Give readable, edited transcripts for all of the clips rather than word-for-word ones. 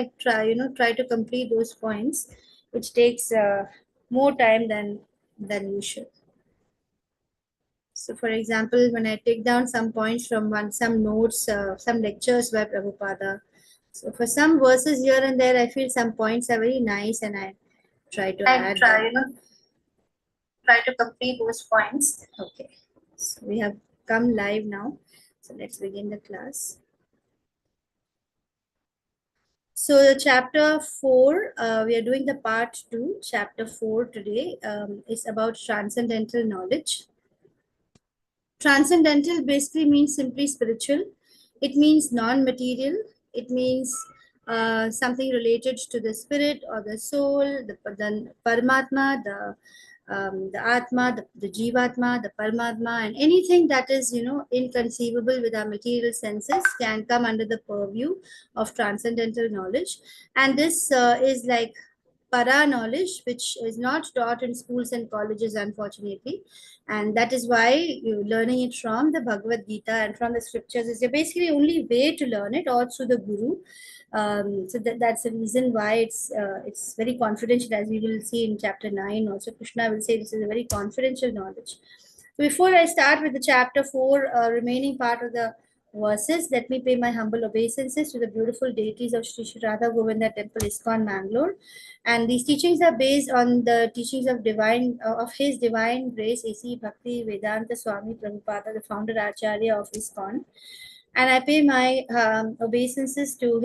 I try to complete those points, which takes more time than usual. So, for example, when I take down some points from some notes, some lectures by Prabhupada, so for some verses here and there, I feel some points are very nice, and I try to try to complete those points. Okay, so we have come live now. So let's begin the class. So the chapter 4, we are doing the part 2. Chapter 4 today is about transcendental knowledge. Transcendental basically means simply spiritual. It means non-material. It means something related to the spirit or the soul, the Paramatma, the Atma, the Jivatma, the Paramatma, and anything that is, inconceivable with our material senses can come under the purview of transcendental knowledge. And this is like para knowledge, which is not taught in schools and colleges, unfortunately. And that is why you learning it from the Bhagavad Gita and from the scriptures is the basically only way to learn it, or through the guru. So that's the reason why it's very confidential, as we will see in chapter 9. Also, Krishna will say this is a very confidential knowledge. Before I start with the chapter 4, remaining part of the verses, let me pay my humble obeisances to the beautiful deities of Sri Radha Govinda Temple, ISKCON, Mangalore. And these teachings are based on the teachings of His Divine Grace A.C. Bhakti Vedanta Swami Prabhupada, the founder Acharya of ISKCON. And I pay my obeisances to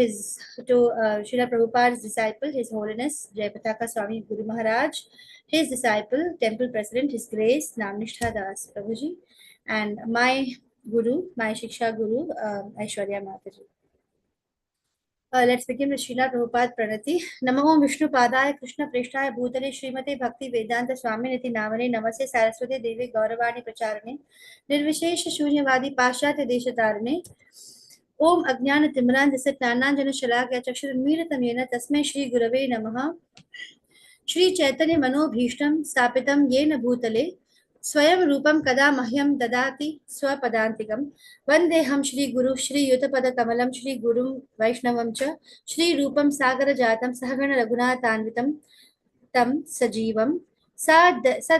Srila Prabhupada's disciple, His Holiness Jayapataka Swami Guru Maharaj, his disciple, Temple President, His Grace Namnishtha Das Prabhuji, and my Guru, my Shiksha Guru, Aishwarya Mataji. Let's begin with Srila Prabhupada Pranati. Namo Vishnu Padaya Krishna Prishthaya Bhutale Srimate Bhakti Vedanta Swami Niti Namane Namaste Saraswati Devi Gauravani Pracharane Nirvishesha Shunyavadi Pashyatya Deshatarane Om Ajnana Timran Jasa Knananjana Shalakya Chakshurunmiratam Yena Tasmai Shri Gurave Namaha Shri Chaitanya Mano Bhishtam Stapitam Yena Bhutale Swayam Rupam Kada Mahyam Dadati Swapadantikam Vandeham Shri Guru Shri Yutapada Kamalam Shri Gurum Vaishnavam Cha Shri Rupam Sagara Jatam Sahagana Raghunatanvitam Tam Sajivam Sadvaitam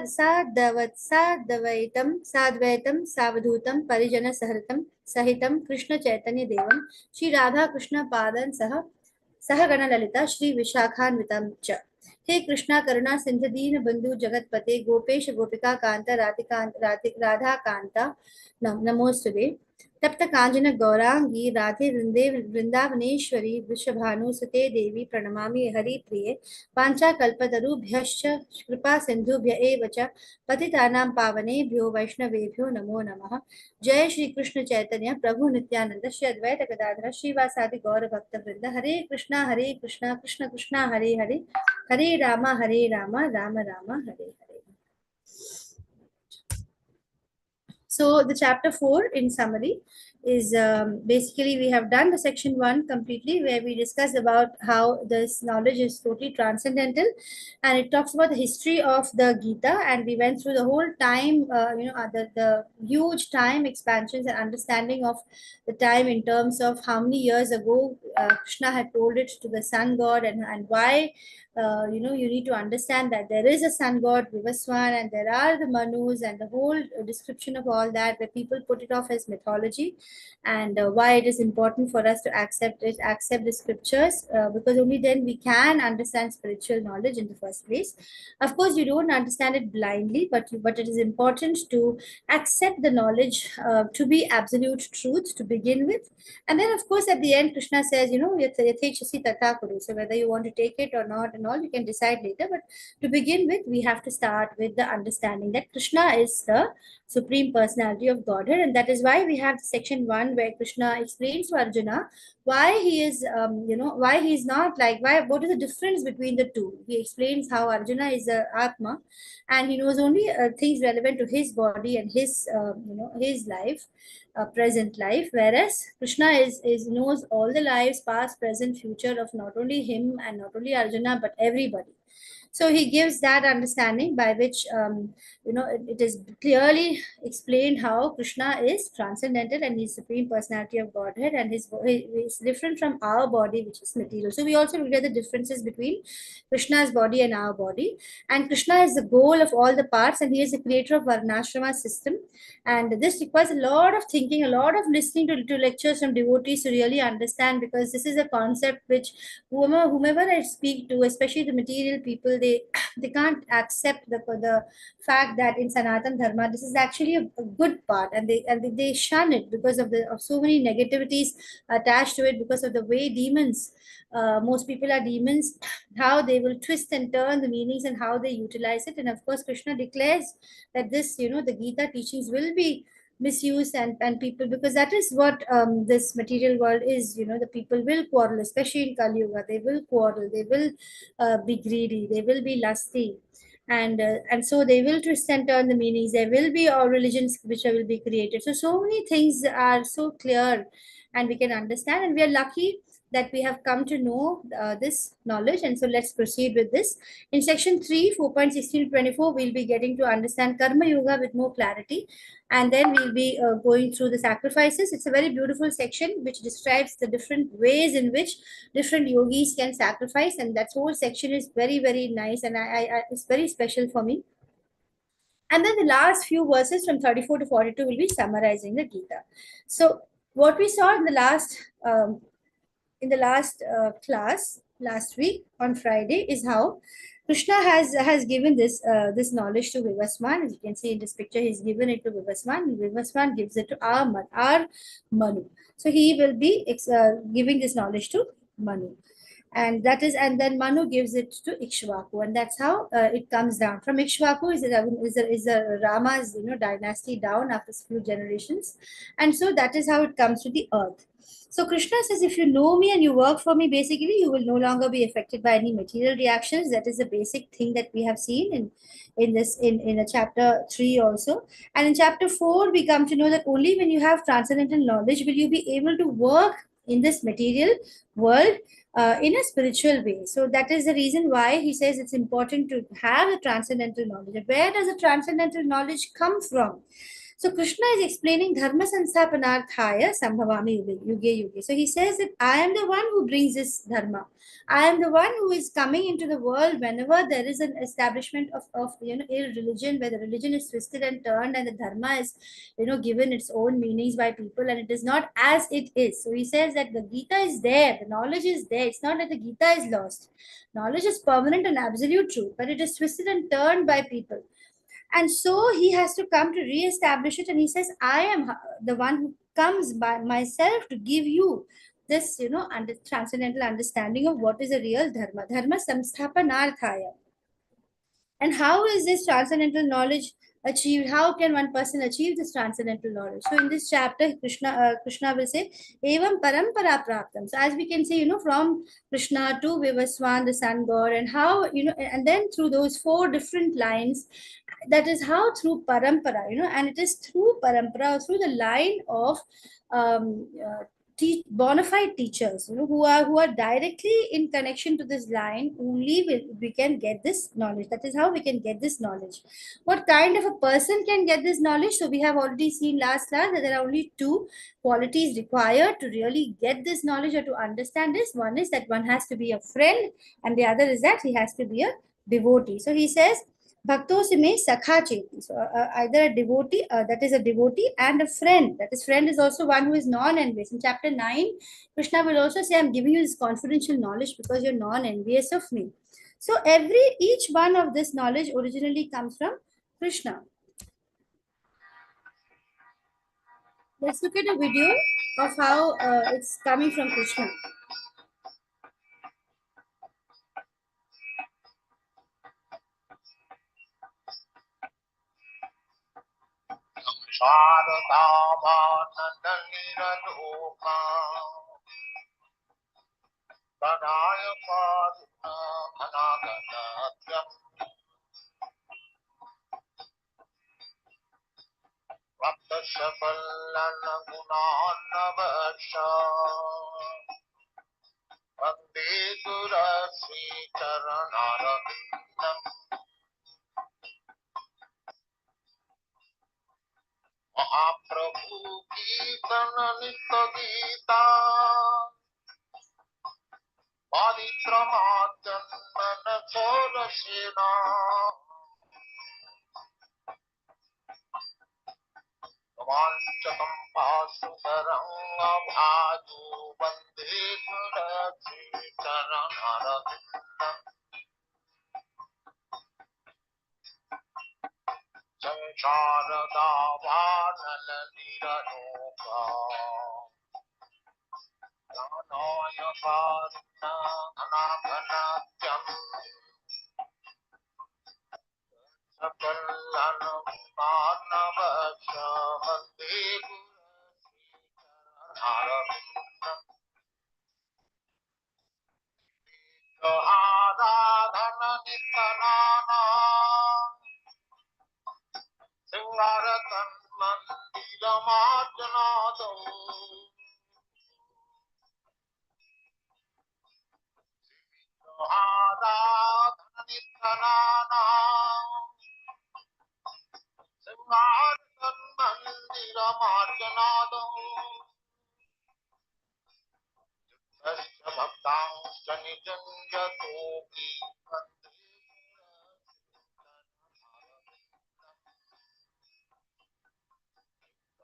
Savadhutam Parijana Sahritam Sahitam Krishna Chaitanya Devam Shri Radha Krishna Padan Sahagana Lalita Shri Vishakhanvitam Cha. हे कृष्णा करुणा सिंधु दीन बंधु जगतपते गोपेश गोपिका कांता राधा कांता नमोस्तुते तप्त कांचन गौरांगी राधे वृंदावनेश्वरी वृषभानुसुते देवी प्रणमामि हरि प्रिये पांचा कल्पतरुभ्यश्च कृपा सिंधुभ्य एव च पतितानां पावनेभ्यो वैष्णवेभ्यो नमो नमः। जय श्री कृष्ण चैतन्य प्रभु नित्यानंद श्री अद्वैत गदाधर श्रीवासादि गौर भक्त वृंद हरे Krishna Krishna Krishna Hare Hare Hare Ram Ram Ram Hare Hare. So the chapter 4 in summary is basically we have done the section 1 completely, where we discussed about how this knowledge is totally transcendental, and it talks about the history of the Gita, and we went through the whole time, the huge time expansions and understanding of the time in terms of how many years ago Krishna had told it to the sun god, and why you need to understand that there is a sun god Vivaswan, and there are the Manus, and the whole description of all that, where people put it off as mythology, and why it is important for us to accept the scriptures, because only then we can understand spiritual knowledge in the first place. Of course, you don't understand it blindly, but it is important to accept the knowledge to be absolute truth to begin with, and then of course at the end Krishna says, yathechasi tatha kuru. So whether you want to take it or not and all, you can decide later, but to begin with we have to start with the understanding that Krishna is the Supreme Personality of Godhead, and that is why we have section 1 where Krishna explains to Arjuna why he is why he is not like, what is the difference between the two. He explains how Arjuna is a Atma and he knows only things relevant to his body and his his life, present life, whereas Krishna knows all the lives, past, present, future, of not only him and not only Arjuna but everybody. So he gives that understanding by which it is clearly explained how Krishna is transcendental and he's supreme personality of Godhead, and he is different from our body, which is material. So we also look at the differences between Krishna's body and our body. And Krishna is the goal of all the parts, and he is the creator of Varnashrama system. And this requires a lot of thinking, a lot of listening to lectures from devotees to really understand, because this is a concept which whomever I speak to, especially the material people, they can't accept the fact that in Sanatan Dharma this is actually a good part, and they shun it because of so many negativities attached to it, because of the way demons, most people are demons, how they will twist and turn the meanings and how they utilize it. And of course, Krishna declares that this, the Gita teachings will be misused, and people, because that is what this material world is. The people will quarrel, especially in Kali Yuga. They will quarrel, they will be greedy, they will be lusty, and so they will twist and turn the meanings. There will be religions which will be created. So many things are so clear and we can understand, and we are lucky that we have come to know this knowledge. And so let's proceed with this. In section 3, 4.16 to 24, we'll be getting to understand Karma Yoga with more clarity. And then we'll be going through the sacrifices. It's a very beautiful section which describes the different ways in which different yogis can sacrifice. And that whole section is very, very nice. And it's very special for me. And then the last few verses from 34 to 42 will be summarizing the Gita. So what we saw in the last class last week on Friday is how Krishna has given this knowledge to Vivaswan. As you can see in this picture, he's given it to Vivaswan, and Vivaswan gives it to our Manu. So he will be giving this knowledge to Manu, and then Manu gives it to Ikshvaku, and that's how it comes down. From Ikshvaku is a Rama's dynasty down after a few generations, and so that is how it comes to the earth. So Krishna says, if you know me and you work for me, basically you will no longer be affected by any material reactions. That is the basic thing that we have seen in a chapter 3 also. And in chapter 4, we come to know that only when you have transcendental knowledge will you be able to work in this material world in a spiritual way. So that is the reason why he says it's important to have a transcendental knowledge. Where does the transcendental knowledge come from? So Krishna is explaining Dharma Sansthapanarthaya Sambhavami Yuge Yuge. So he says that I am the one who brings this Dharma. I am the one who is coming into the world whenever there is an establishment of a religion, where the religion is twisted and turned, and the Dharma is given its own meanings by people, and it is not as it is. So he says that the Gita is there, the knowledge is there. It's not that the Gita is lost. Knowledge is permanent and absolute truth, but it is twisted and turned by people. And so he has to come to re-establish it. And he says, I am the one who comes by myself to give you this, transcendental understanding of what is a real dharma. Dharma samsthapanarthaya. And how is this transcendental knowledge achieved? How can one person achieve this transcendental knowledge? So in this chapter, Krishna will say, Evam parampara praptam. So as we can see, from Krishna to Vivaswan, the sun god, and how, and then through those 4 different lines, that is how through parampara, and it is through parampara, through the line of bona fide teachers, who are directly in connection to this line, only we can get this knowledge. That is how we can get this knowledge. What kind of a person can get this knowledge? So we have already seen last class that there are only 2 qualities required to really get this knowledge or to understand this. One is that one has to be a friend, and the other is that he has to be a devotee. So he says, Bhakto se me sakha cheti. So either a devotee, that is a devotee, and a friend. That is, friend is also one who is non-envious. In chapter 9, Krishna will also say, I'm giving you this confidential knowledge because you're non-envious of me. So each one of this knowledge originally comes from Krishna. Let's look at a video of how it's coming from Krishna. महाप्रभु कीर्तन नित्य गीता पारिक्रमाचन्दन चोरसेना वाञ्छकम्पासुतरङ्गभाजो वन्दे गुणचेतनरविन्दम् संसारदावानलनिरलोका ज्ञानायकारिणाघनाघनत्यम् सकलनमानवक्ष वन्दे गुणचेतनरविन्दम् आराधननितनाना सिंहारतन्मन्दिरमार्जनादौ आराधननितनाना सिंहारतन्मन्दिरमार्जनादौ तस्य भक्तांश्च निजं यतोऽपि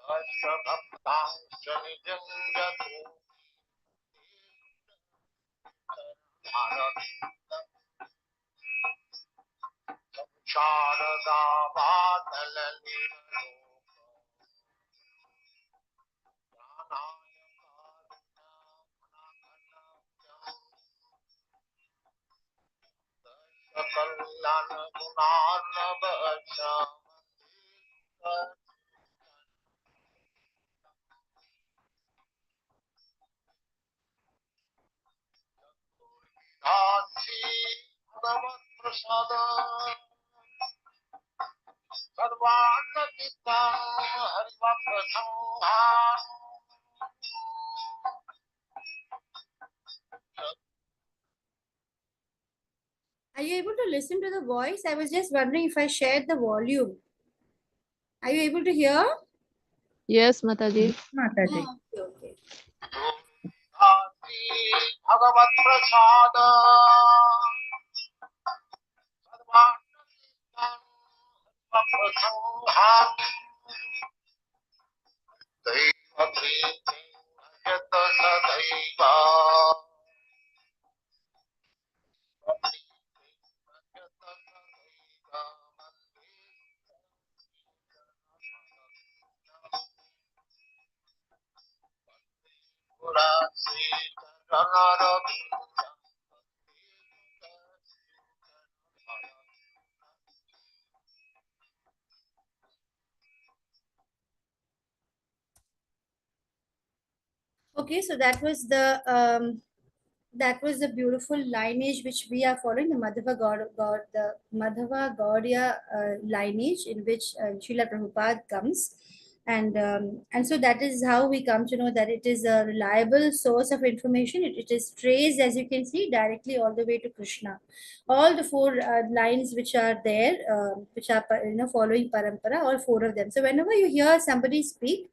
तस्य भक्तांश्च निजं यतोऽपि शारदा कल्याण गुणार्णवच्च दासी भगवत्प्रसाद सर्वान्नचित्ता हरिभक्तसंघा Are you able to listen to the voice? I was just wondering if I shared the volume. Are you able to hear? Yes, Mataji. Mataji. Okay. भगवत्प्रसाद सर्वान्नचित्ता दैवप्रीतिं सदैव Okay, so that was the beautiful lineage which we are following, the the Madhava Gaudiya lineage in which Srila Prabhupada comes. And so that is how we come to know that it is a reliable source of information. It is traced, as you can see, directly all the way to Krishna. All the four lines which are there, which are following parampara, all four of them. So whenever you hear somebody speak,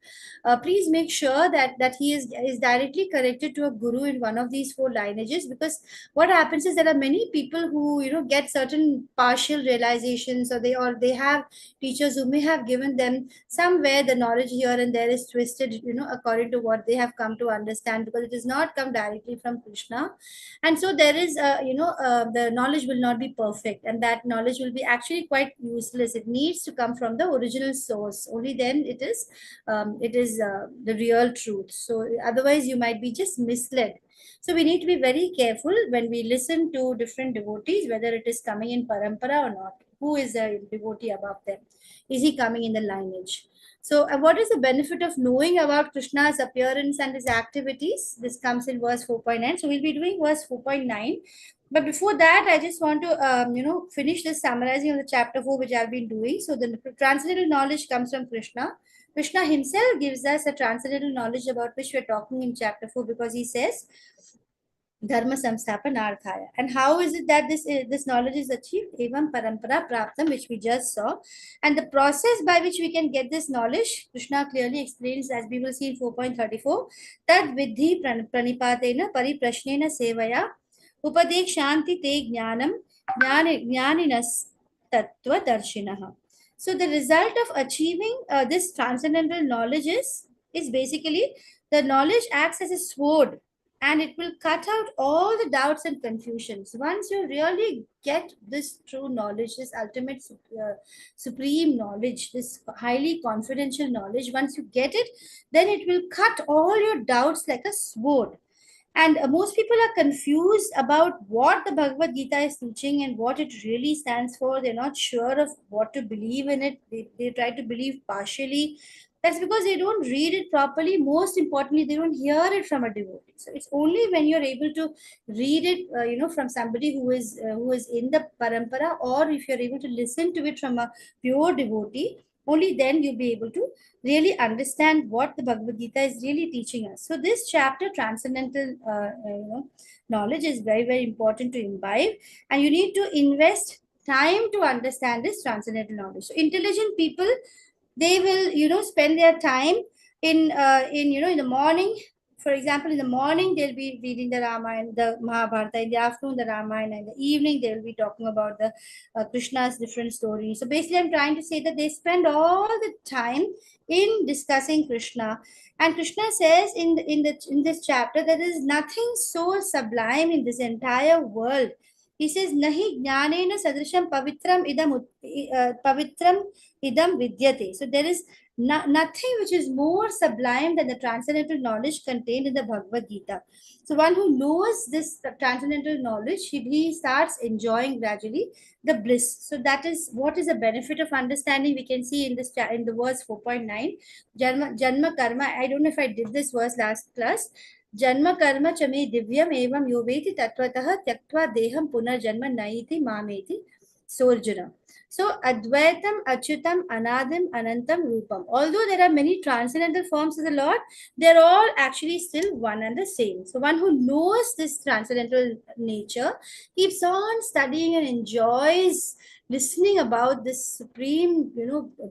please make sure that he is directly connected to a guru in one of these four lineages, because what happens is there are many people who get certain partial realizations, or they have teachers who may have given them somewhere the knowledge here and there is twisted according to what they have come to understand, because it has not come directly from Krishna. And so there is the knowledge will not be perfect, and that knowledge will be actually quite useless. It needs to come from the original source. Only then it is the real truth. So otherwise you might be just misled. So we need to be very careful when we listen to different devotees, whether it is coming in parampara or not. Who is a devotee above them? Is he coming in the lineage? So what is the benefit of knowing about Krishna's appearance and his activities? This comes in verse 4.9. So we'll be doing verse 4.9. But before that, I just want to, finish this summarizing of the chapter 4, which I've been doing. So the transcendental knowledge comes from Krishna. Krishna himself gives us a transcendental knowledge about which we're talking in chapter 4, because he says, Dharma samsthapanarthaya. And how is it that this knowledge is achieved? Evam parampara praptam, which we just saw. And the process by which we can get this knowledge, Krishna clearly explains, as we will see in 4.34, tad vidhi pranipatena pariprashnena sevaya upadekshanti te jnanam jnaninas tattva darshinaha. So the result of achieving this transcendental knowledge is basically the knowledge acts as a sword, and it will cut out all the doubts and confusions. Once you really get this true knowledge, this ultimate supreme knowledge, this highly confidential knowledge, once you get it, then it will cut all your doubts like a sword. And most people are confused about what the Bhagavad Gita is teaching and what it really stands for. They're not sure of what to believe in it. They try to believe partially. That's because they don't read it properly. Most importantly, they don't hear it from a devotee. So it's only when you're able to read it, from somebody who is in the parampara, or if you're able to listen to it from a pure devotee, only then you'll be able to really understand what the Bhagavad Gita is really teaching us. So this chapter, transcendental knowledge, is very, very important to imbibe, and you need to invest time to understand this transcendental knowledge. So intelligent people, they will spend their time in the morning. For example, in the morning they'll be reading the Ramayana, the Mahabharata. In the afternoon, the Ramayana. In the evening, they'll be talking about the Krishna's different stories. So basically, I'm trying to say that they spend all the time in discussing Krishna. And Krishna says in this chapter that there is nothing so sublime in this entire world. He says, "Nahi jnanena sadrisham pavitram idam vidyate." So there is nothing which is more sublime than the transcendental knowledge contained in the Bhagavad Gita. So one who knows this transcendental knowledge, he starts enjoying gradually the bliss. So that is what is the benefit of understanding. We can see in in the verse 4.9, Janma Karma. I don't know if I did this verse last class. Janma karma chame divyam evam yoveti tatvatah tyaktva deham punarjanma naiti mameti sorjuna. So Advaitam, Achyutam, Anadim, Anantam, Rupam. Although there are many transcendental forms of the Lord, they're all actually still one and the same. So one who knows this transcendental nature keeps on studying and enjoys listening about this supreme,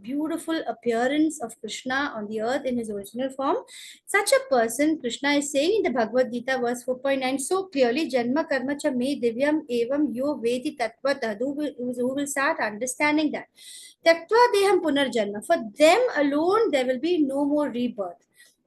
beautiful appearance of Krishna on the earth in his original form. Such a person, Krishna is saying in the Bhagavad Gita, verse 4.9, so clearly, Janma Karma Cha Me Divyam Evam Yo Vedi Tattva, who will start understanding that. Tattva Deham Punarjanma. For them alone, there will be no more rebirth.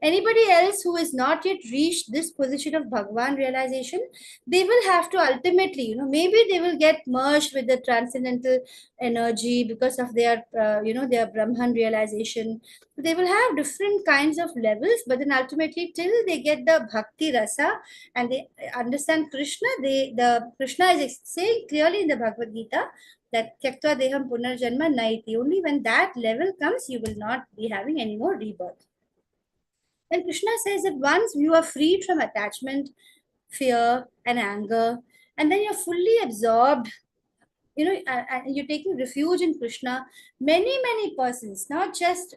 Anybody else who has not yet reached this position of Bhagwan realization, they will have to ultimately, maybe they will get merged with the transcendental energy because of their, their Brahman realization. They will have different kinds of levels, but then ultimately, till they get the Bhakti Rasa and they understand Krishna, the Krishna is saying clearly in the Bhagavad Gita that Tyaktva Deham Punarjanma Naiti. Only when that level comes, you will not be having any more rebirth. Then Krishna says that once you are freed from attachment, fear, and anger, and then you're fully absorbed, and you're taking refuge in Krishna, many persons, not just,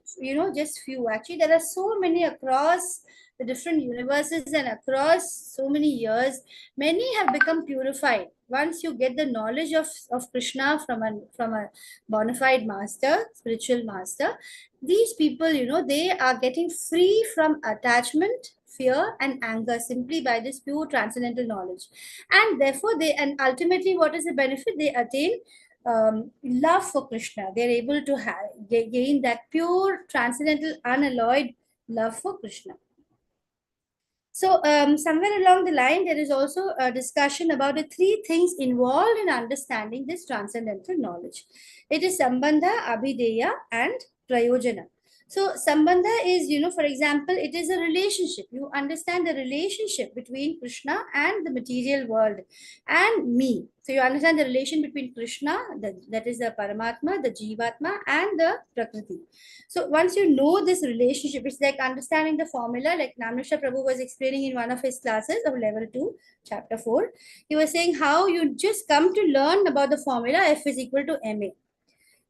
just few. Actually, there are so many across the different universes and across so many years. Many have become purified once you get the knowledge of Krishna from a bona fide master, spiritual master. These people, they are getting free from attachment, fear, and anger simply by this pure transcendental knowledge. And therefore, and ultimately, what is the benefit? They attain love for Krishna. They're able to gain that pure, transcendental, unalloyed love for Krishna. So somewhere along the line, there is also a discussion about the three things involved in understanding this transcendental knowledge. It is Sambandha, Abhideya, and Prayojana. So Sambandha is, for example, it is a relationship. You understand the relationship between Krishna and the material world and me. So you understand the relation between Krishna, that is the Paramatma, the Jivatma, and the Prakriti. So once you know this relationship, it's like understanding the formula, like Namnisha Prabhu was explaining in one of his classes of level 2, chapter 4. He was saying how you just come to learn about the formula F is equal to MA.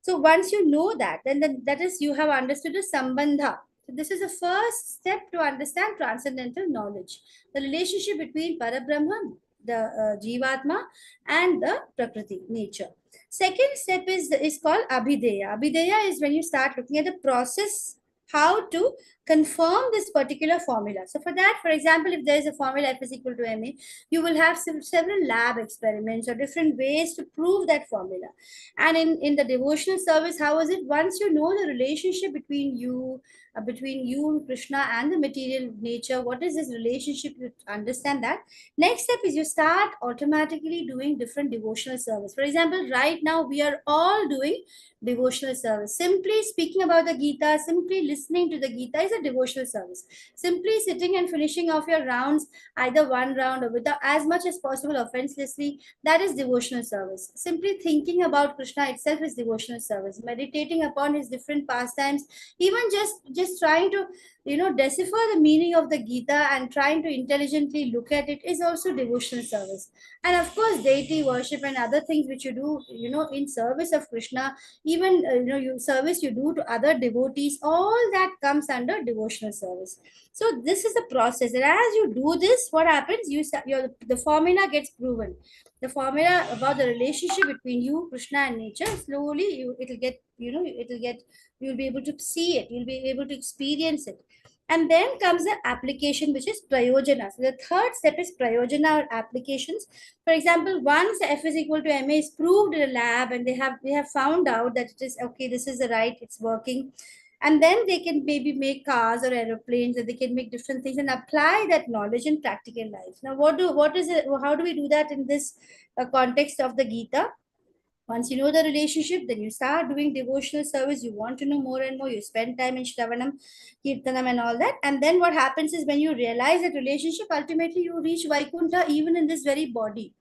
So once you know that, then that is, you have understood the Sambandha. So this is the first step to understand transcendental knowledge. The relationship between Parabrahma, Jivatma and the Prakriti, nature. Second step is called Abhideya. Abhideya is when you start looking at the process, how to confirm this particular formula. So for that, for example, if there is a formula F is equal to ma, you will have several lab experiments or different ways to prove that formula. And in the devotional service, how is it? Once you know the relationship between you and Krishna and the material nature, what is this relationship? You understand that. Next step is you start automatically doing different devotional service. For example, right now we are all doing devotional service. Simply speaking about the Gita, simply listening to the Gita is a devotional service. Simply sitting and finishing off your rounds, either one round or with as much as possible offenselessly, that is devotional service. Simply thinking about Krishna itself is devotional service. Meditating upon his different pastimes, even just trying to decipher the meaning of the Gita and trying to intelligently look at it is also devotional service. And of course, deity worship and other things which you do, in service of Krishna, even you service you do to other devotees, all that comes under devotional service. So this is the process, and as you do this, what happens? The formula gets proven. The formula about the relationship between you, Krishna, and nature. Slowly, you'll be able to see it. You'll be able to experience it. And then comes the application, which is prayojana. So the third step is prayojana or applications. For example, once F is equal to ma is proved in a lab, and they have found out that it is okay, this is the right, it's working. And then they can maybe make cars or aeroplanes, and they can make different things and apply that knowledge in practical life. Now, what is it? How do we do that in this context of the Gita? Once you know the relationship, then you start doing devotional service. You want to know more and more. You spend time in Shravanam, Kirtanam, and all that. And then what happens is when you realize that relationship, ultimately you reach Vaikuntha even in this very body.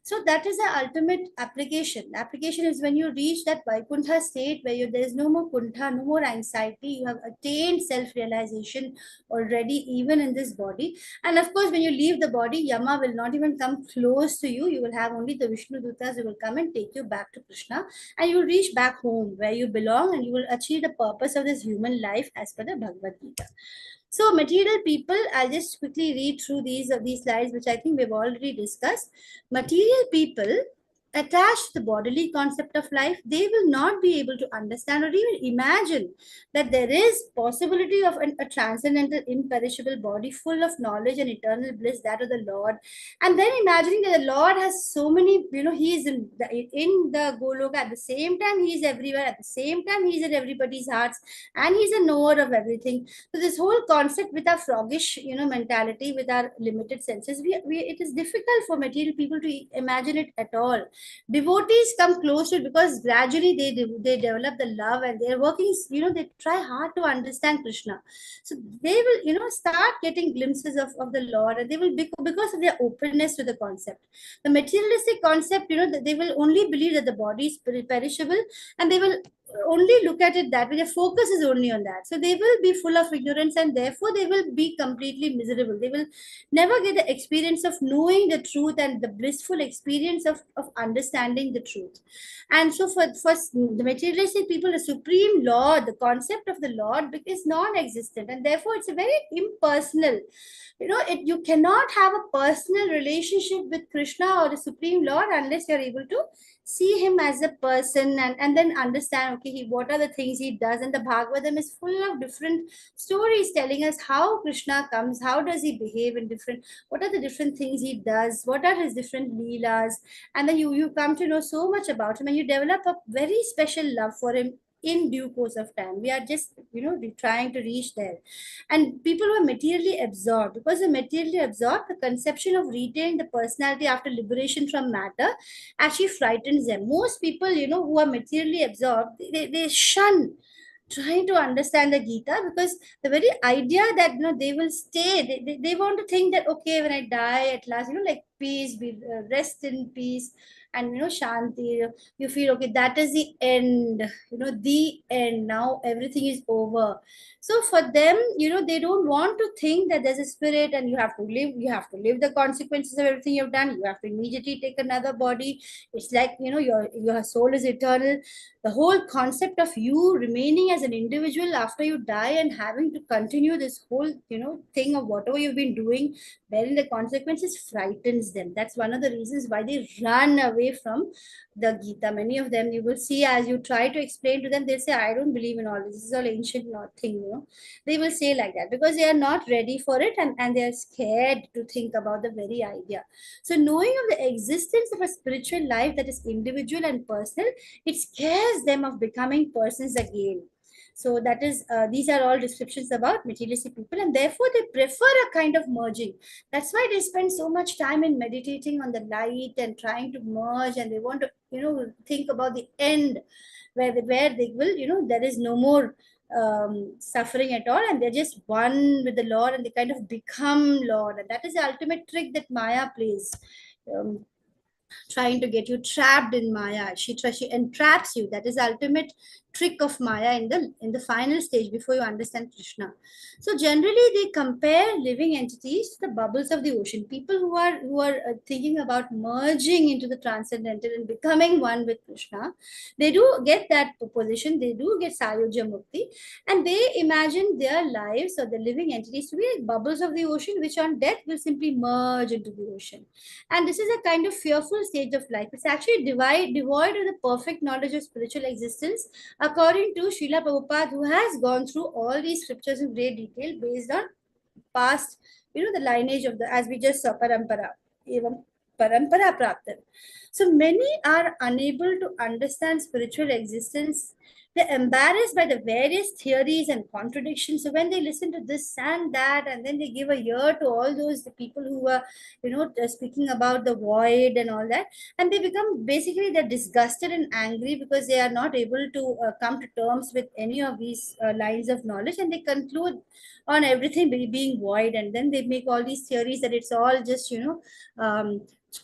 So that is the ultimate application. Application is when you reach that Vaikuntha state where there is no more kuntha, no more anxiety. You have attained self-realization already, even in this body. And of course, when you leave the body, Yama will not even come close to you. You will have only the Vishnu Dutas who will come and take you back to Krishna. And you will reach back home where you belong, and you will achieve the purpose of this human life as per the Bhagavad Gita. So material people, I'll just quickly read through these slides, which I think we've already discussed. Material people attached to the bodily concept of life, they will not be able to understand or even imagine that there is possibility of a transcendental, imperishable body full of knowledge and eternal bliss, that of the Lord. And then imagining that the Lord has so many, he is in the Goloka, at the same time he is everywhere, at the same time he is in everybody's hearts, and he's a knower of everything. So this whole concept with our froggish, mentality, with our limited senses, it is difficult for material people to imagine it at all. Devotees come close to it because gradually they develop the love, and they're working, they try hard to understand Krishna. So they will, start getting glimpses of the Lord, and they will, because of their openness to the concept. The materialistic concept, they will only believe that the body is perishable, and they will only look at it that way. Their focus is only on that. So they will be full of ignorance, and therefore they will be completely miserable. They will never get the experience of knowing the truth and the blissful experience of understanding the truth. And so for the materialistic people, the supreme Lord, the concept of the Lord is non-existent, and therefore it's a very impersonal. You cannot have a personal relationship with Krishna or the Supreme Lord unless you're able to see him as a person, and then understand, okay, what are the things he does. And the Bhagavatam is full of different stories telling us how Krishna comes, how does he behave in different, what are the different things he does, what are his different leelas. And then you come to know so much about him, and you develop a very special love for him in due course of time. We are just, trying to reach there. And people who are materially absorbed, because they're materially absorbed, the conception of retaining the personality after liberation from matter actually frightens them. Most people, who are materially absorbed, they shun trying to understand the Gita, because the very idea that they will stay, they want to think that, okay, when I die at last, like peace, rest in peace, and shanti, you feel, okay, that is the end, the end, now everything is over. So for them, they don't want to think that there's a spirit and you have to live the consequences of everything you've done. You have to immediately take another body. It's like, your soul is eternal. The whole concept of you remaining as an individual after you die and having to continue this whole, thing of whatever you've been doing, wherein the consequences frightens them. That's one of the reasons why they run away from the Gita. Many of them, you will see, as you try to explain to them, they say, I don't believe in all this. This is all ancient thing, They will say like that because they are not ready for it, and they are scared to think about the very idea. So knowing of the existence of a spiritual life that is individual and personal, it scares them of becoming persons again. So that is, these are all descriptions about materialistic people, and therefore they prefer a kind of merging. That's why they spend so much time in meditating on the light and trying to merge, and they want to, think about the end, where they will, there is no more suffering at all, and they're just one with the Lord, and they kind of become Lord. And that is the ultimate trick that Maya plays. Trying to get you trapped in Maya. She entraps you. That is the ultimate trick of Maya in the final stage before you understand Krishna. So generally they compare living entities to the bubbles of the ocean. People who are thinking about merging into the transcendental and becoming one with Krishna, they do get that position. They do get Sayojya Mukti, and they imagine their lives or the living entities to be like bubbles of the ocean, which on death will simply merge into the ocean. And this is a kind of fearful stage of life. It's actually devoid of the perfect knowledge of spiritual existence, according to Srila Prabhupada, who has gone through all these scriptures in great detail based on past, the lineage of as we just saw, parampara, evam parampara prapta. So many are unable to understand spiritual existence. They're embarrassed by the various theories and contradictions. So when they listen to this and that, and then they give a ear to all those the people who are, speaking about the void and all that, and they become basically they're disgusted and angry because they are not able to come to terms with any of these lines of knowledge, and they conclude on everything being void, and then they make all these theories that it's all just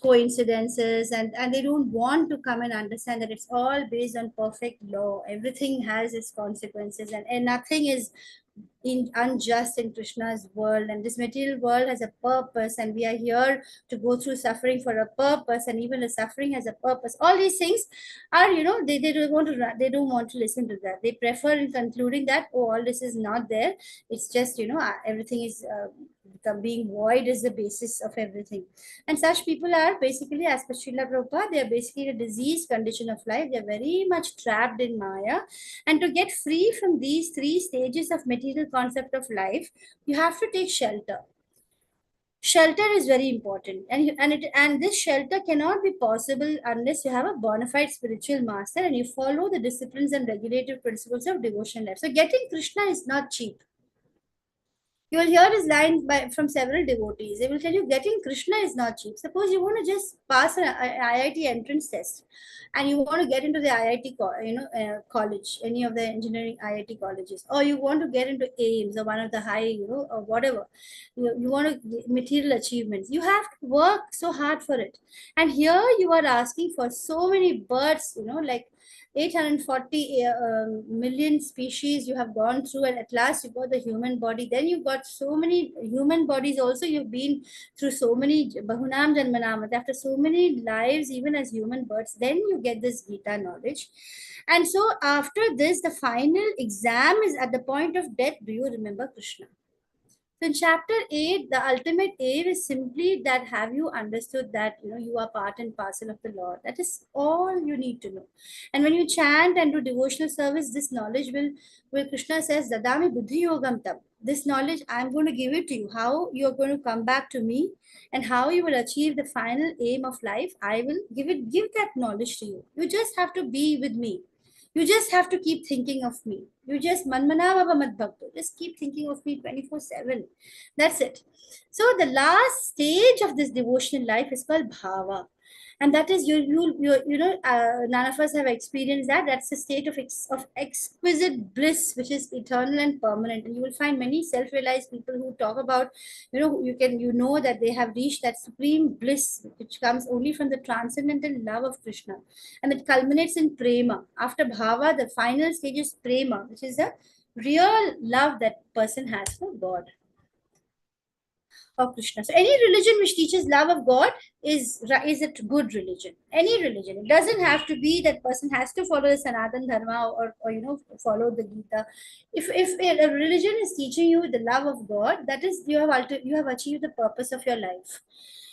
coincidences, and they don't want to come and understand that it's all based on perfect law. Everything has its consequences, and nothing is unjust in Krishna's world, and this material world has a purpose, and we are here to go through suffering for a purpose, and even the suffering has a purpose. All these things are, they don't want to listen to that. They prefer in concluding that, oh, all this is not there. It's just, everything is being void is the basis of everything. And such people are basically, as per Srila Prabhupada, they are basically a diseased condition of life. They're very much trapped in Maya. And to get free from these three stages of material concept of life, you have to take shelter. Shelter is very important, and this shelter cannot be possible unless you have a bona fide spiritual master and you follow the disciplines and regulative principles of devotion life. So getting Krishna is not cheap. You will hear this line from several devotees. They will tell you getting Krishna is not cheap. Suppose you want to just pass an IIT entrance test, and you want to get into the IIT college, any of the engineering IIT colleges, or you want to get into AIMS or one of the high, or whatever. You want to material achievements. You have to work so hard for it. And here you are asking for so many births, like 840 million species you have gone through, and at last you got the human body. Then you got so many human bodies also. You've been through so many bahunam janmanam, after so many lives, even as human births, then you get this Gita knowledge. And so after this, the final exam is at the point of death. Do you remember Krishna? So in chapter 8, the ultimate aim is simply that have you understood that you are part and parcel of the Lord. That is all you need to know. And when you chant and do devotional service, this knowledge will Krishna says, Dadami Buddhi Yogam Tam. This knowledge, I'm going to give it to you. How you are going to come back to me and how you will achieve the final aim of life, I will give that knowledge to you. You just have to be with me. You just have to keep thinking of me. You just just keep thinking of me 24/7. That's it. So the last stage of this devotional life is called bhava. And that is none of us have experienced that. That's the state of exquisite bliss, which is eternal and permanent. And you will find many self-realized people who talk about, that they have reached that supreme bliss, which comes only from the transcendental love of Krishna, and it culminates in prema. After bhava, the final stage is prema, which is the real love that person has for God or Krishna. So any religion which teaches love of God is a good religion. Any religion. It doesn't have to be that person has to follow the Sanatan Dharma or follow the Gita. If a religion is teaching you the love of God, that is you have achieved the purpose of your life.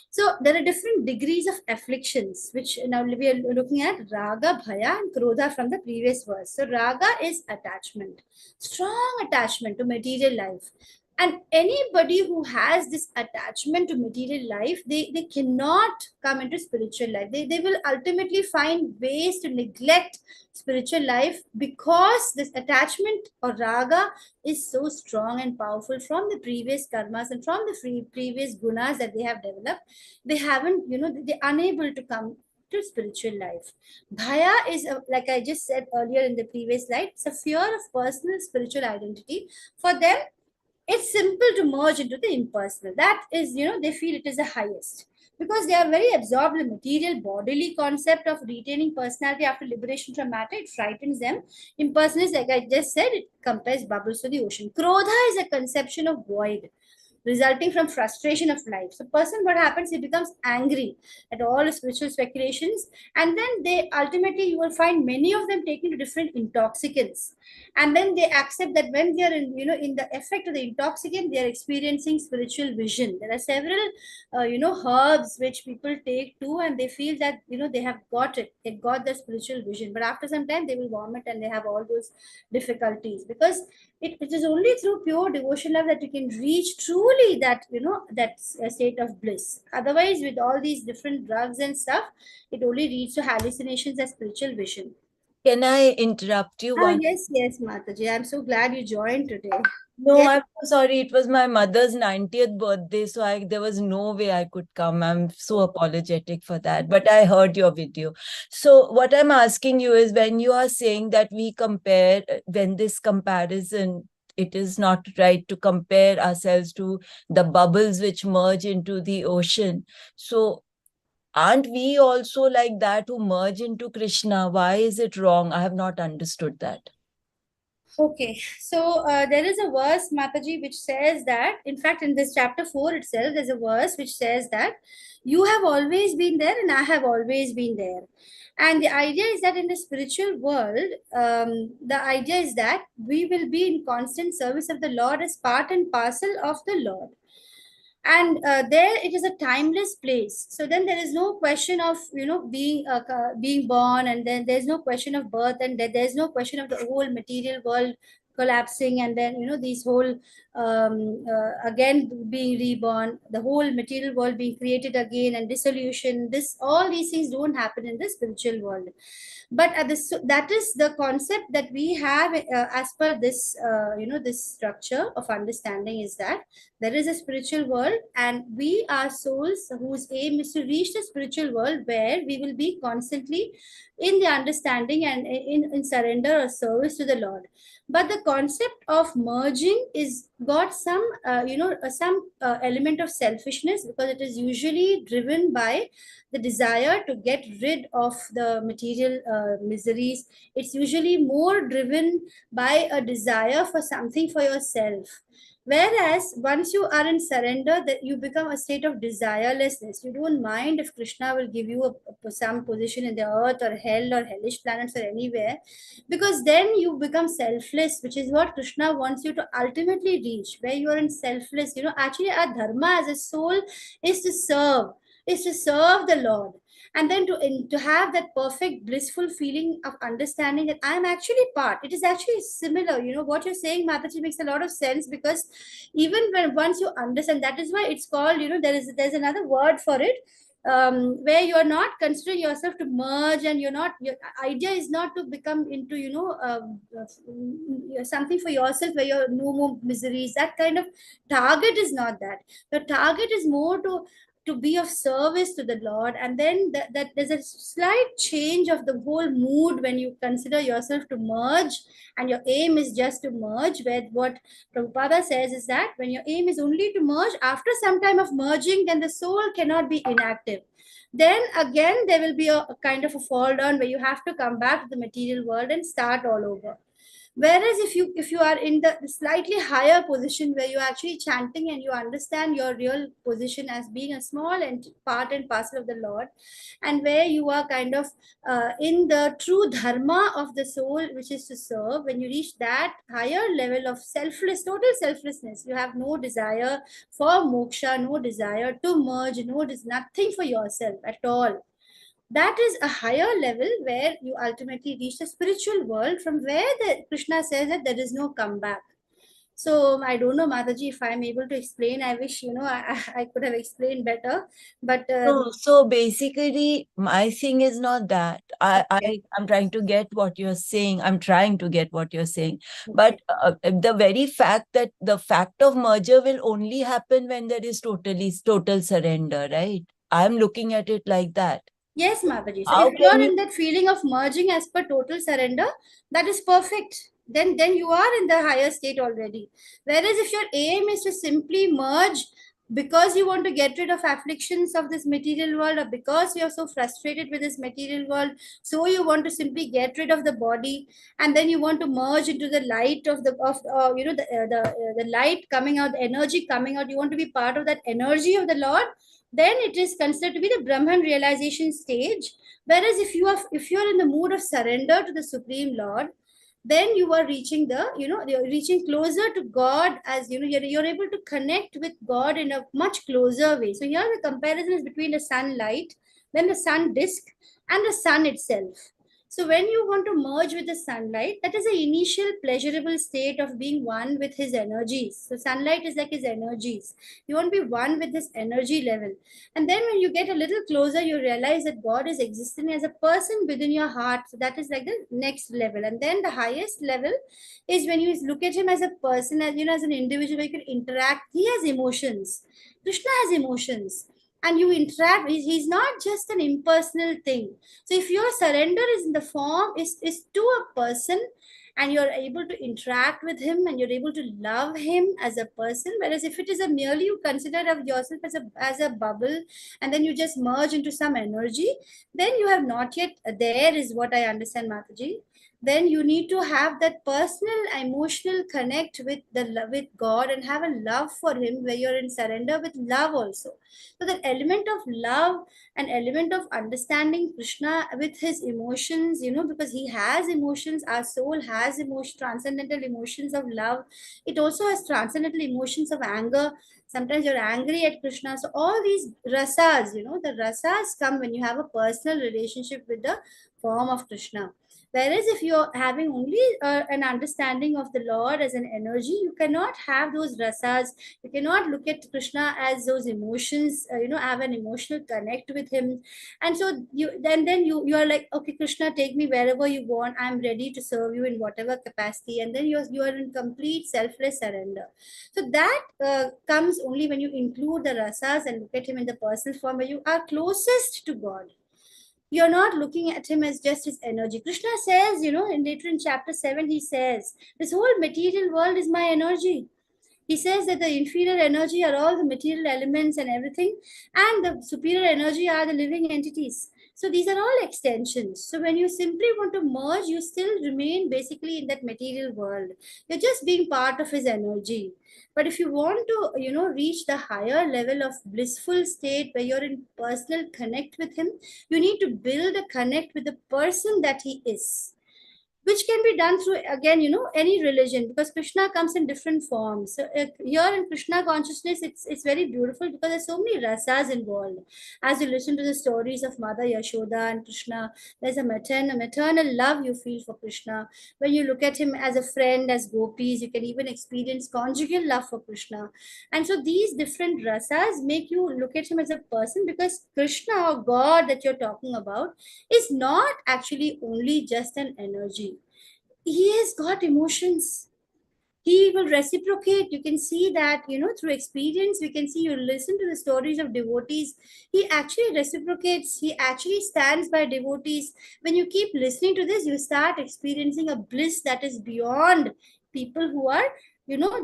So there are different degrees of afflictions, which now we are looking at raga, bhaya, and krodha from the previous verse. So raga is attachment, strong attachment to material life. And anybody who has this attachment to material life, they cannot come into spiritual life. They will ultimately find ways to neglect spiritual life because this attachment or raga is so strong and powerful from the previous karmas and from the previous gunas that they have developed. They haven't, they're unable to come to spiritual life. Bhaya is, like I just said earlier in the previous slide, it's a fear of personal spiritual identity. For them, it's simple to merge into the impersonal. That is, they feel it is the highest because they are very absorbed in the material bodily concept of retaining personality after liberation from matter. It frightens them. Impersonal is, like I just said, it compares bubbles to the ocean. Krodha is a conception of void resulting from frustration of life. So person, what happens, he becomes angry at all spiritual speculations, and then they ultimately, you will find many of them taking to different intoxicants, and then they accept that when they are in the effect of the intoxicant, they are experiencing spiritual vision. There are several herbs which people take too, and they feel that they have got it, they got the spiritual vision, but after some time they will vomit and they have all those difficulties because it is only through pure devotion love that you can reach truly that that state of bliss. Otherwise, with all these different drugs and stuff, it only leads to hallucinations and spiritual vision. Can I interrupt you one? Yes, Mataji. I'm so glad you joined today. No, Yes. I'm so sorry. It was my mother's 90th birthday, so there was no way I could come. I'm so apologetic for that. But I heard your video. So what I'm asking you is, when you are saying that we compare, when this comparison, it is not right to compare ourselves to the bubbles which merge into the ocean. So aren't we also like that who merge into Krishna? Why is it wrong? I have not understood that. Okay, so there is a verse, Mataji, which says that, in fact, in this chapter 4 itself, there's a verse which says that you have always been there and I have always been there. And the idea is that in the spiritual world, the idea is that we will be in constant service of the Lord as part and parcel of the Lord. And there it is a timeless place, so then there is no question of being born, and then there's no question of birth, and there's no question of the whole material world collapsing, and then these whole again being reborn, the whole material world being created again, and dissolution. This, all these things don't happen in the spiritual world. But at this, that is the concept that we have as per this this structure of understanding, is that there is a spiritual world, and we are souls whose aim is to reach the spiritual world where we will be constantly in the understanding and in surrender or service to the Lord. But the concept of merging is got some some element of selfishness, because it is usually driven by the desire to get rid of the material miseries. It's usually more driven by a desire for something for yourself. Whereas once you are in surrender, that you become a state of desirelessness. You don't mind if Krishna will give you some position in the earth or hell or hellish planets or anywhere, because then you become selfless, which is what Krishna wants you to ultimately reach, where you are in selfless. Actually, our dharma as a soul is to serve, the Lord, and then to have that perfect blissful feeling of understanding that I'm actually part. It is actually similar. What you're saying, Mataji, makes a lot of sense, because even when once you understand, that is why it's called, there's another word for it, where you're not considering yourself to merge, and your idea is not to become into something for yourself where you're no more miseries. That kind of target is not that. The target is more to be of service to the Lord. And then that there's a slight change of the whole mood when you consider yourself to merge, and your aim is just to merge. Where what Prabhupada says is that when your aim is only to merge, after some time of merging, then the soul cannot be inactive. Then again, there will be a kind of a fall down where you have to come back to the material world and start all over. Whereas if you are in the slightly higher position where you're actually chanting and you understand your real position as being a small and part and parcel of the Lord, and where you are kind of in the true dharma of the soul, which is to serve, when you reach that higher level of total selflessness, you have no desire for moksha, no desire to merge, nothing for yourself at all. That is a higher level where you ultimately reach the spiritual world, from where the Krishna says that there is no comeback. So I don't know, Mataji, if I'm able to explain. I wish I could have explained better. But So basically, my thing is not that. okay, I'm trying to get what you're saying. I'm trying to get what you're saying. okay. But the very fact that the fact of merger will only happen when there is total surrender, right? I'm looking at it like that. Yes, Mataji. So How if you're can you? in that feeling of merging as per total surrender, that is perfect. Then you are in the higher state already. Whereas if your aim is to simply merge because you want to get rid of afflictions of this material world, or because you're so frustrated with this material world, so you want to simply get rid of the body, and then you want to merge into the light of the light coming out, the energy coming out. You want to be part of that energy of the Lord, then it is considered to be the Brahman realization stage. Whereas if you are in the mood of surrender to the Supreme Lord, then you are reaching you're reaching closer to God, as you're able to connect with God in a much closer way. So here the comparison is between the sunlight, then the sun disk, and the sun itself. So when you want to merge with the sunlight, that is the initial pleasurable state of being one with his energies. So sunlight is like his energies. You want to be one with this energy level. And then when you get a little closer, you realize that God is existing as a person within your heart. So that is like the next level. And then the highest level is when you look at him as a person, as an individual, you can interact. He has emotions. Krishna has emotions. And you interact. He's not just an impersonal thing. So if your surrender is in the form is to a person, and you're able to interact with him, and you're able to love him as a person, whereas if it is a merely you consider of yourself as a bubble, and then you just merge into some energy, then you have not yet there, is what I understand, Mataji. Then you need to have that personal emotional connect with God, and have a love for him, where you're in surrender with love also. So that element of love, an element of understanding Krishna with his emotions, because he has emotions, our soul has transcendental emotions of love. It also has transcendental emotions of anger. Sometimes you're angry at Krishna. So all these rasas, the rasas come when you have a personal relationship with the form of Krishna. Whereas if you're having only an understanding of the Lord as an energy, you cannot have those rasas. You cannot look at Krishna as those emotions, have an emotional connect with him. And so you are like, okay, Krishna, take me wherever you want. I'm ready to serve you in whatever capacity. And then you are in complete selfless surrender. So that comes only when you include the rasas and look at him in the personal form, where you are closest to God. You're not looking at him as just his energy. Krishna says, later in chapter 7, he says, this whole material world is my energy. He says that the inferior energy are all the material elements and everything, and the superior energy are the living entities. So these are all extensions. So when you simply want to merge, you still remain basically in that material world. You're just being part of his energy. But if you want to, reach the higher level of blissful state where you're in personal connect with him, you need to build a connect with the person that he is, which can be done through, again, any religion, because Krishna comes in different forms. So here in Krishna consciousness, it's very beautiful, because there's so many rasas involved. As you listen to the stories of Mother Yashoda and Krishna, there's a maternal love you feel for Krishna. When you look at him as a friend, as gopis, you can even experience conjugal love for Krishna. And so these different rasas make you look at him as a person, because Krishna, or God that you're talking about, is not actually only just an energy. He has got emotions. He will reciprocate. You can see that, through experience. We can see, you listen to the stories of devotees. He actually reciprocates. He actually stands by devotees. When you keep listening to this, you start experiencing a bliss that is beyond people who are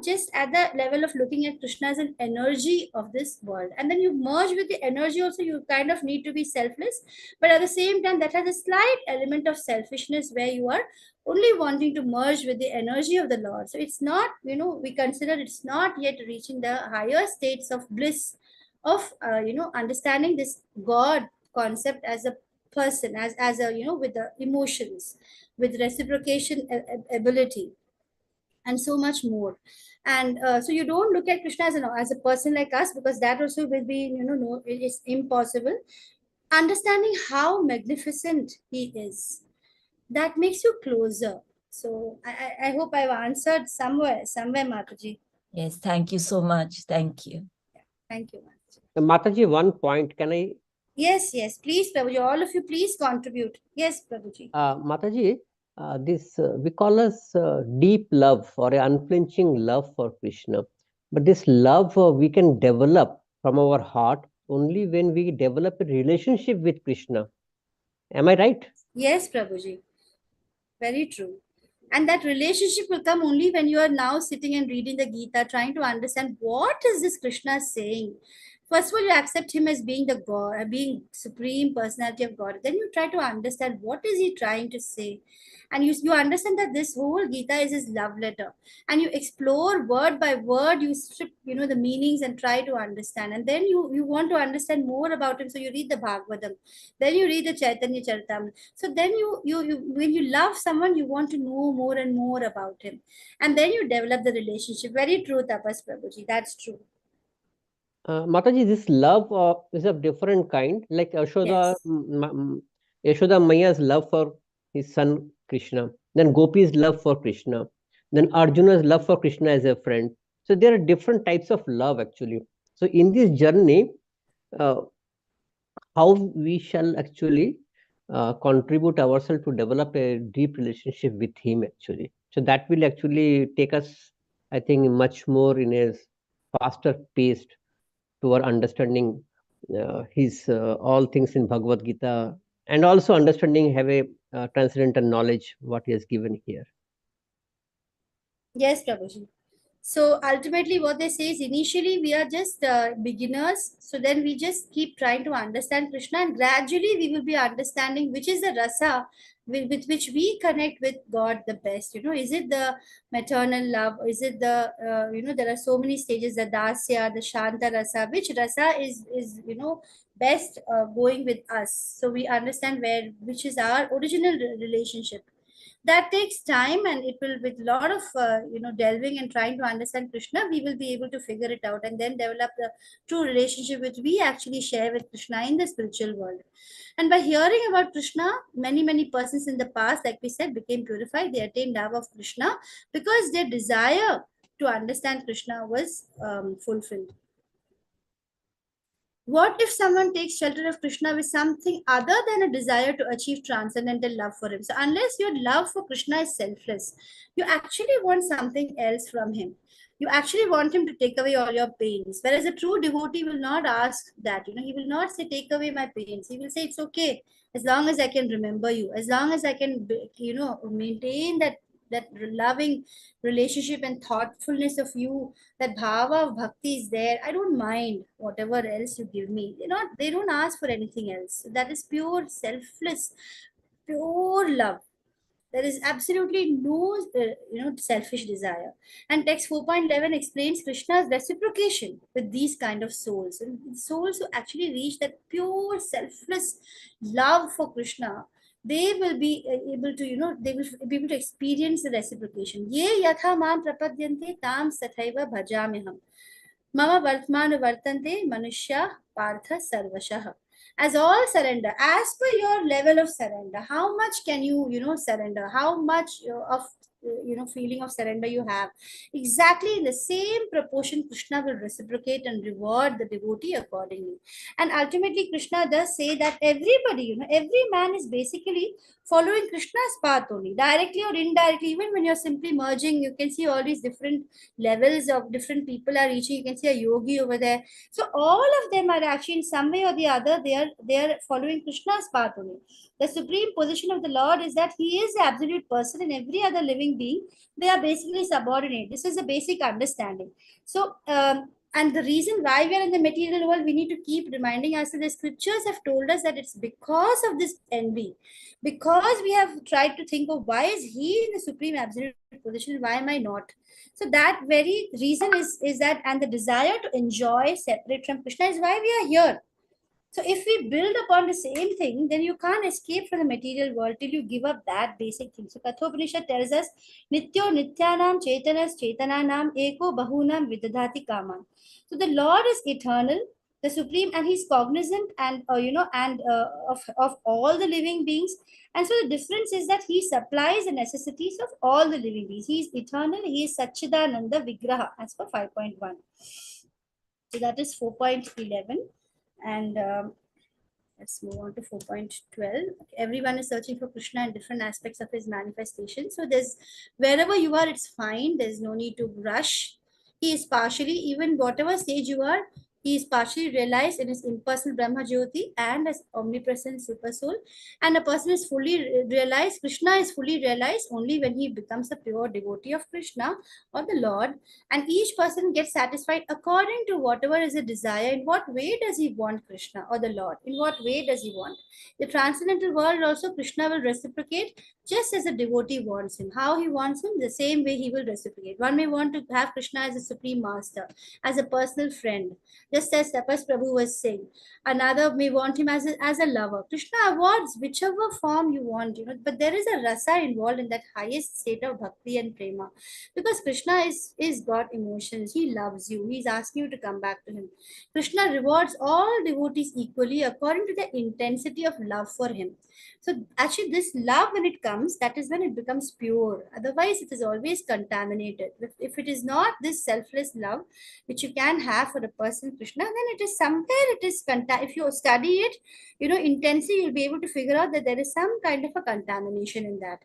just at the level of looking at Krishna as an energy of this world. And then you merge with the energy also, you kind of need to be selfless. But at the same time, that has a slight element of selfishness where you are only wanting to merge with the energy of the Lord. So it's not, we consider it's not yet reaching the higher states of bliss of, understanding this God concept as a person, as a, with the emotions, with reciprocation ability, and so much more. And so you don't look at Krishna as a person like us, because that also will be, no, it is impossible. Understanding how magnificent he is, that makes you closer. So I hope I've answered somewhere, Mataji. Yes, thank you so much. Thank you. Thank you, Mataji. Mataji, one point, can I? Yes, please, Prabhuji, all of you, please contribute. Yes, Prabhuji. Mataji, this we call as deep love or an unflinching love for Krishna. But this love we can develop from our heart only when we develop a relationship with Krishna. Am I right? Yes, Prabhuji. Very true. And that relationship will come only when you are now sitting and reading the Gita, trying to understand what is this Krishna saying. First of all, you accept him as being the God, being supreme personality of God. Then you try to understand what is he trying to say. And you understand that this whole Gita is his love letter. And you explore word by word, you strip, the meanings and try to understand. And then you want to understand more about him. So you read the Bhagavatam. Then you read the Chaitanya Charitamrita. So then you when you love someone, you want to know more and more about him. And then you develop the relationship. Very true, Tapas Prabhuji. That's true. Mataji, this love is of different kind. Like Yashoda, Yes. Yashoda Maya's love for his son Krishna, then Gopi's love for Krishna, then Arjuna's love for Krishna as a friend. So there are different types of love actually. So in this journey, how we shall actually contribute ourselves to develop a deep relationship with him actually. So that will actually take us, I think, much more in a faster pace to our understanding his all things in Bhagavad Gita, and also understanding have a transcendental knowledge what he has given here. Yes, Prabhuji. So ultimately, what they say is initially we are just beginners. So then we just keep trying to understand Krishna, and gradually we will be understanding which is the rasa with which we connect with God the best. Is it the maternal love? Is it the there are so many stages: the dasya, the shanta rasa. Which rasa is best going with us? So we understand which is our original relationship. That takes time, and it will, with a lot of delving and trying to understand Krishna, we will be able to figure it out and then develop the true relationship which we actually share with Krishna in the spiritual world. And by hearing about Krishna, many persons in the past, like we said, became purified. They attained love of Krishna because their desire to understand Krishna was fulfilled. What if someone takes shelter of Krishna with something other than a desire to achieve transcendental love for him? So, unless your love for Krishna is selfless, you actually want something else from him. You actually want him to take away all your pains. Whereas a true devotee will not ask that. He will not say, "Take away my pains." He will say, "It's okay, as long as I can remember you, as long as I can, maintain that loving relationship and thoughtfulness of you, that bhava of bhakti is there. I don't mind whatever else you give me." They don't ask for anything else. That is pure selfless, pure love. There is absolutely no selfish desire. And text 4.11 explains Krishna's reciprocation with these kind of souls, and souls who actually reach that pure selfless love for Krishna. They will be able to, they will be able to experience the reciprocation. Ye yatha mam prapadyante tam sathaiva bhajamiham. Mama vartmanu vartante manushya partha sarvashah. As all surrender, as per your level of surrender, how much can you, surrender? How much of feeling of surrender you have? Exactly in the same proportion, Krishna will reciprocate and reward the devotee accordingly. And ultimately, Krishna does say that everybody, every man is basically following Krishna's path only, directly or indirectly. Even when you're simply merging, you can see all these different levels of different people are reaching. You can see a yogi over there. So all of them are actually in some way or the other, they are following Krishna's path only. The supreme position of the Lord is that he is the absolute person, and every other living being, they are basically subordinate. This is a basic understanding. So, and the reason why we are in the material world, we need to keep reminding ourselves the scriptures have told us that it's because of this envy, because we have tried to think of why is he in the supreme absolute position, why am I not? So that very reason is that, and the desire to enjoy separate from Krishna is why we are here. So if we build upon the same thing, then you can't escape from the material world till you give up that basic thing. So Kathopanishad tells us, Nityo Nityanam Chetanas Chetananam Eko Bahunam Vidadhati Kaman. So the Lord is eternal, the supreme, and he's cognizant and of all the living beings. And so the difference is that he supplies the necessities of all the living beings. He is eternal, he is Satchidananda Vigraha, as per 5.1. So that is 4.11. And let's move on to 4.12. Everyone is searching for Krishna in different aspects of his manifestation. So there's, wherever you are, it's fine. There's no need to rush. He is partially, even whatever stage you are, he is partially realized in his impersonal Brahma Jyoti and as omnipresent super soul. And a person is fully realized, Krishna is fully realized only when he becomes a pure devotee of Krishna or the Lord. And each person gets satisfied according to whatever is a desire. In what way does he want Krishna or the Lord? In what way does he want? The transcendental world also, Krishna will reciprocate just as a devotee wants him. How he wants him, the same way he will reciprocate. One may want to have Krishna as a supreme master, as a personal friend, just as Tapas Prabhu was saying. Another may want him as a lover. Krishna awards whichever form you want, but there is a rasa involved in that highest state of bhakti and prema. Because Krishna is God emotions. He loves you. He's asking you to come back to him. Krishna rewards all devotees equally according to the intensity of love for him. So actually this love, when it comes, that is when it becomes pure. Otherwise it is always contaminated. If it is not this selfless love which you can have for a person Krishna, then it is somewhere it is if you study it intensely, you'll be able to figure out that there is some kind of a contamination in that,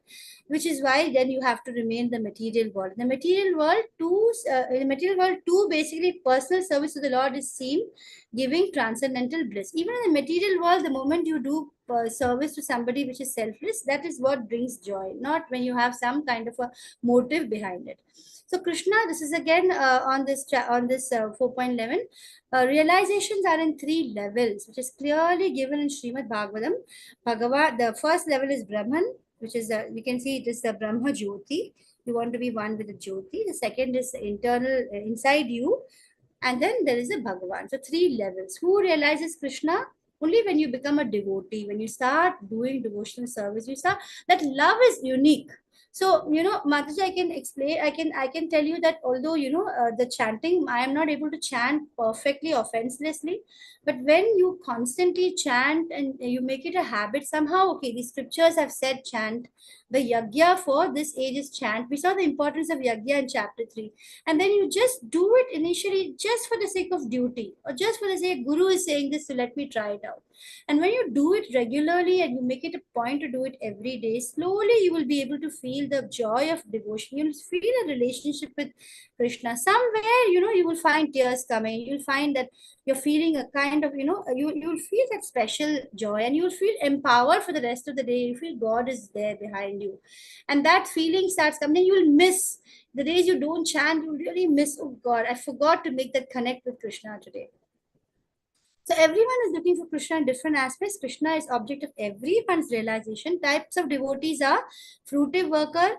which is why then you have to remain in the material world. In the material world too, basically personal service to the Lord is seen giving transcendental bliss. Even in the material world, the moment you do service to somebody which is selfless, that is what brings joy, not when you have some kind of a motive behind it. So Krishna, this is again on this 4.11. Realizations are in 3 levels, which is clearly given in Srimad Bhagavatam. Bhagavad, the first level is Brahman, which is we can see it is the Brahma Jyoti. You want to be one with the Jyoti. The second is the internal inside you, and then there is a Bhagavan. So 3 levels. Who realizes Krishna? Only when you become a devotee, when you start doing devotional service, you start, that love is unique. So, Mataji, I can explain, I can tell you that although, the chanting, I am not able to chant perfectly, offenselessly, but when you constantly chant and you make it a habit, somehow, okay, the scriptures have said chant, the yagya for this age is chant. We saw the importance of yagya in chapter 3. And then you just do it initially just for the sake of duty, or just for the sake, Guru is saying this, so let me try it out. And when you do it regularly and you make it a point to do it every day, slowly you will be able to feel the joy of devotion. You'll feel a relationship with Krishna. Somewhere, you will find tears coming. You'll find that you're feeling a kind of, you'll feel that special joy, and you'll feel empowered for the rest of the day. You feel God is there behind you. And that feeling starts coming. You'll miss the days you don't chant. You really miss, oh God, I forgot to make that connect with Krishna today. So everyone is looking for Krishna in different aspects. Krishna is object of everyone's realization. Types of devotees are fruitive worker.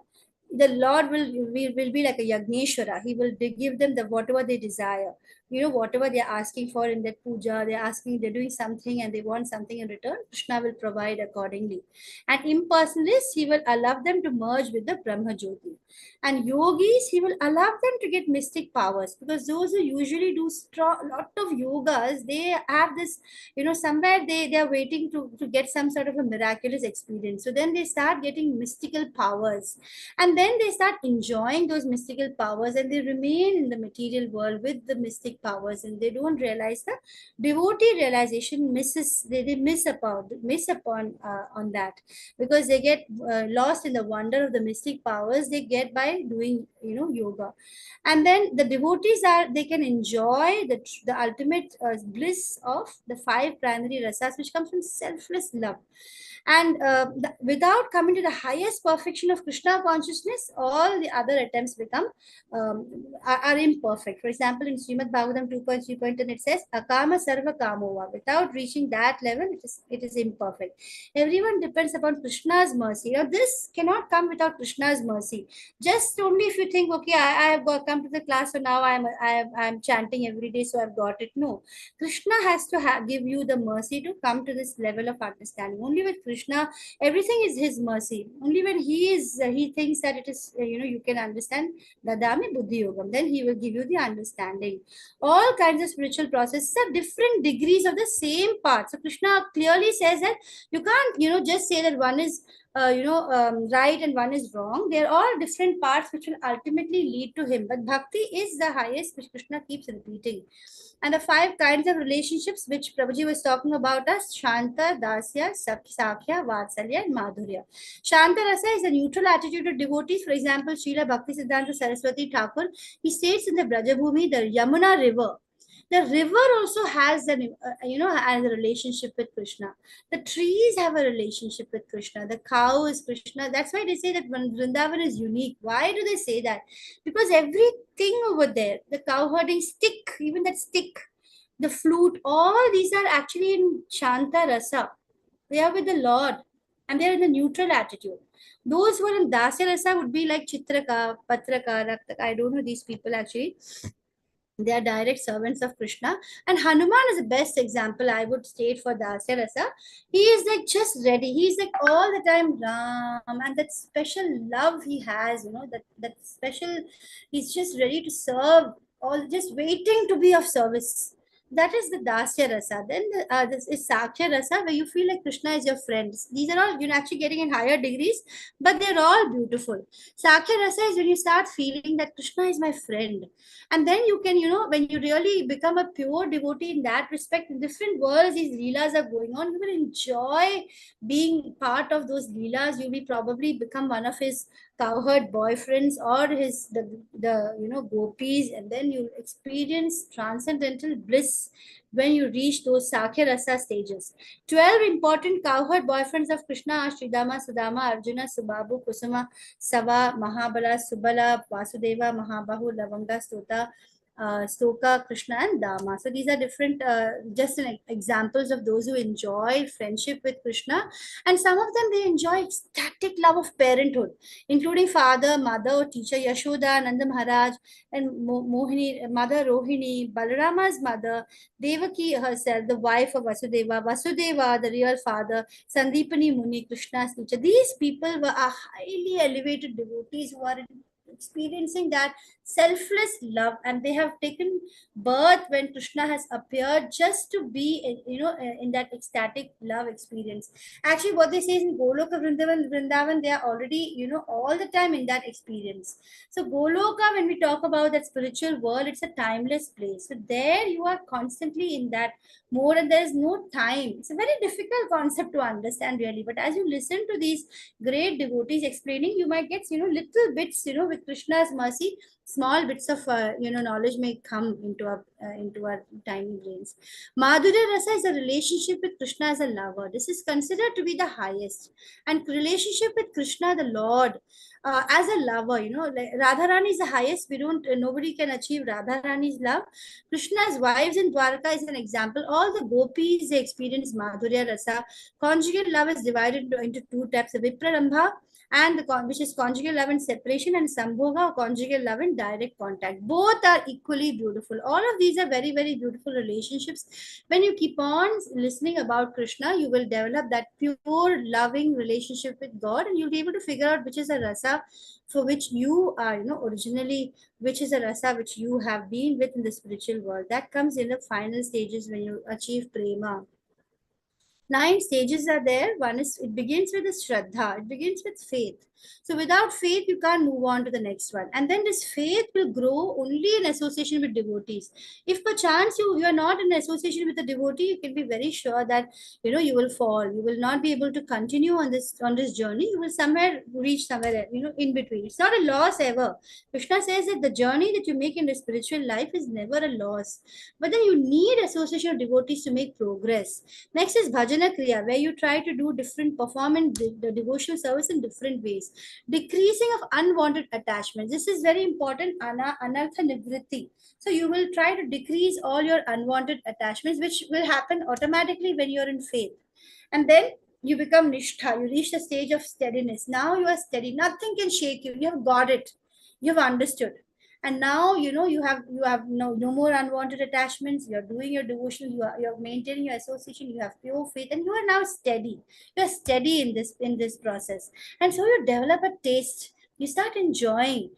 The Lord will be like a Yagneshwara. He will give them whatever they desire. Whatever they are asking for in that puja, they're doing something and they want something in return. Krishna will provide accordingly. And impersonalists, he will allow them to merge with the Brahma Jyoti. And yogis, he will allow them to get mystic powers, because those who usually do lot of yogas, they have this, somewhere they are waiting to get some sort of a miraculous experience. So then they start getting mystical powers, and then they start enjoying those mystical powers, and they remain in the material world with the mystic mystic powers, and they don't realize the devotee realization misses. They miss upon on that, because they get lost in the wonder of the mystic powers they get by doing yoga. And then the devotees they can enjoy the ultimate bliss of the five primary rasas, which comes from selfless love. And without coming to the highest perfection of Krishna consciousness, all the other attempts become are imperfect. For example, in Srimad Bhagavatam 2.3.10, it says Akama Sarva Kamova. Without reaching that level, it is imperfect. Everyone depends upon Krishna's mercy. Now, this cannot come without Krishna's mercy. Just only if you think, okay, I have come to the class, so now I'm chanting every day, so I've got it. No, Krishna has to give you the mercy to come to this level of understanding. Only with Krishna, everything is His mercy. Only when He thinks that it is, you can understand Dadami Buddhi Yogam, then He will give you the understanding. All kinds of spiritual processes are different degrees of the same part. So Krishna clearly says that you can't, just say that one is right and one is wrong. They're all different parts which will ultimately lead to Him. But bhakti is the highest, which Krishna keeps repeating. And the five kinds of relationships which Prabhuji was talking about are Shanta, Dasya, Sakhya, Vatsalya, and Madhurya. Shanta Rasa is a neutral attitude of devotees. For example, Srila Bhakti Siddhanta Saraswati Thakur, he states in the Brajabhumi, the Yamuna river. The river also has has a relationship with Krishna. The trees have a relationship with Krishna. The cow is Krishna. That's why they say that Vrindavan is unique. Why do they say that? Because everything over there, the cow herding stick, even that stick, the flute, all these are actually in Shanta Rasa. They are with the Lord, and they are in the neutral attitude. Those who are in Dasya Rasa would be like Chitraka, Patraka, Raktaka. I don't know these people actually. They are direct servants of Krishna. And Hanuman is the best example I would state for Dasya Rasa. He is like just ready. He's like all the time Ram, and that special love he has, that special, he's just ready to serve, all just waiting to be of service. That is the Dasya Rasa. Then this is Sakhya Rasa, where you feel like Krishna is your friend. These are all, actually getting in higher degrees, but they're all beautiful. Sakhya Rasa is when you start feeling that Krishna is my friend. And then you can, when you really become a pure devotee in that respect, in different worlds, these leelas are going on. You will enjoy being part of those leelas. You will probably become one of his cowherd boyfriends or the gopis, and then you experience transcendental bliss when you reach those Sakhya Rasa stages. 12 important cowherd boyfriends of Krishna are Sridama, Sudama, Arjuna, Subabu, Kusuma, Sava, Mahabala, Subala, Vasudeva, Mahabahu, Lavanga, Stoka, Krishna, and Dama. So these are different, examples of those who enjoy friendship with Krishna. And some of them, they enjoy ecstatic love of parenthood, including father, mother, or teacher Yashoda, Nanda Maharaj, and Mohini, mother Rohini, Balarama's mother, Devaki herself, the wife of Vasudeva, Vasudeva, the real father, Sandipani Muni, Krishna's teacher. These people are highly elevated devotees who are experiencing that selfless love, and they have taken birth when Krishna has appeared just to be in that ecstatic love experience. Actually, what they say is in Goloka, Vrindavan, they are already all the time in that experience. So Goloka, when we talk about that spiritual world, it's a timeless place. So there you are constantly in that mode, and there is no time. It's a very difficult concept to understand really, but as you listen to these great devotees explaining, you might get little bits, with Krishna's mercy, small bits of knowledge may come into our tiny brains. Madhurya Rasa is a relationship with Krishna as a lover. This is considered to be the highest, and relationship with Krishna the Lord as a lover, like Radharani is the highest. Nobody can achieve Radharani's love. Krishna's wives in Dwarka is an example. All the gopis, they experience Madhurya Rasa. Conjugal love is divided into two types: the Viprarambha, and which is conjugal love and separation, and Sambhoga, or conjugal love and direct contact. Both are equally beautiful. All of these are very, very beautiful relationships. When you keep on listening about Krishna, you will develop that pure, loving relationship with God, and you'll be able to figure out which is a rasa for which you are, originally, which is a rasa which you have been with in the spiritual world. That comes in the final stages when you achieve prema. 9 stages are there. One is, it begins with the Shraddha, it begins with faith. So without faith, you can't move on to the next one. And then this faith will grow only in association with devotees. If perchance you are not in association with a devotee, you can be very sure that you will fall. You will not be able to continue on this journey. You will somewhere reach somewhere, in between. It's not a loss ever. Krishna says that the journey that you make in the spiritual life is never a loss. But then you need association of devotees to make progress. Next is Bhajana Kriya, where you try to do different, perform in the devotional service in different ways. Decreasing of unwanted attachments. This is very important. Anartha Nivritti. So you will try to decrease all your unwanted attachments, which will happen automatically when you're in faith. And then you become Nishtha. You reach the stage of steadiness. Now you are steady. Nothing can shake you. You have got it. You have understood. And now you have no more unwanted attachments. You're doing your devotion, you're maintaining your association, you have pure faith, and you are now steady. You're steady in this process. And so you develop a taste, you start enjoying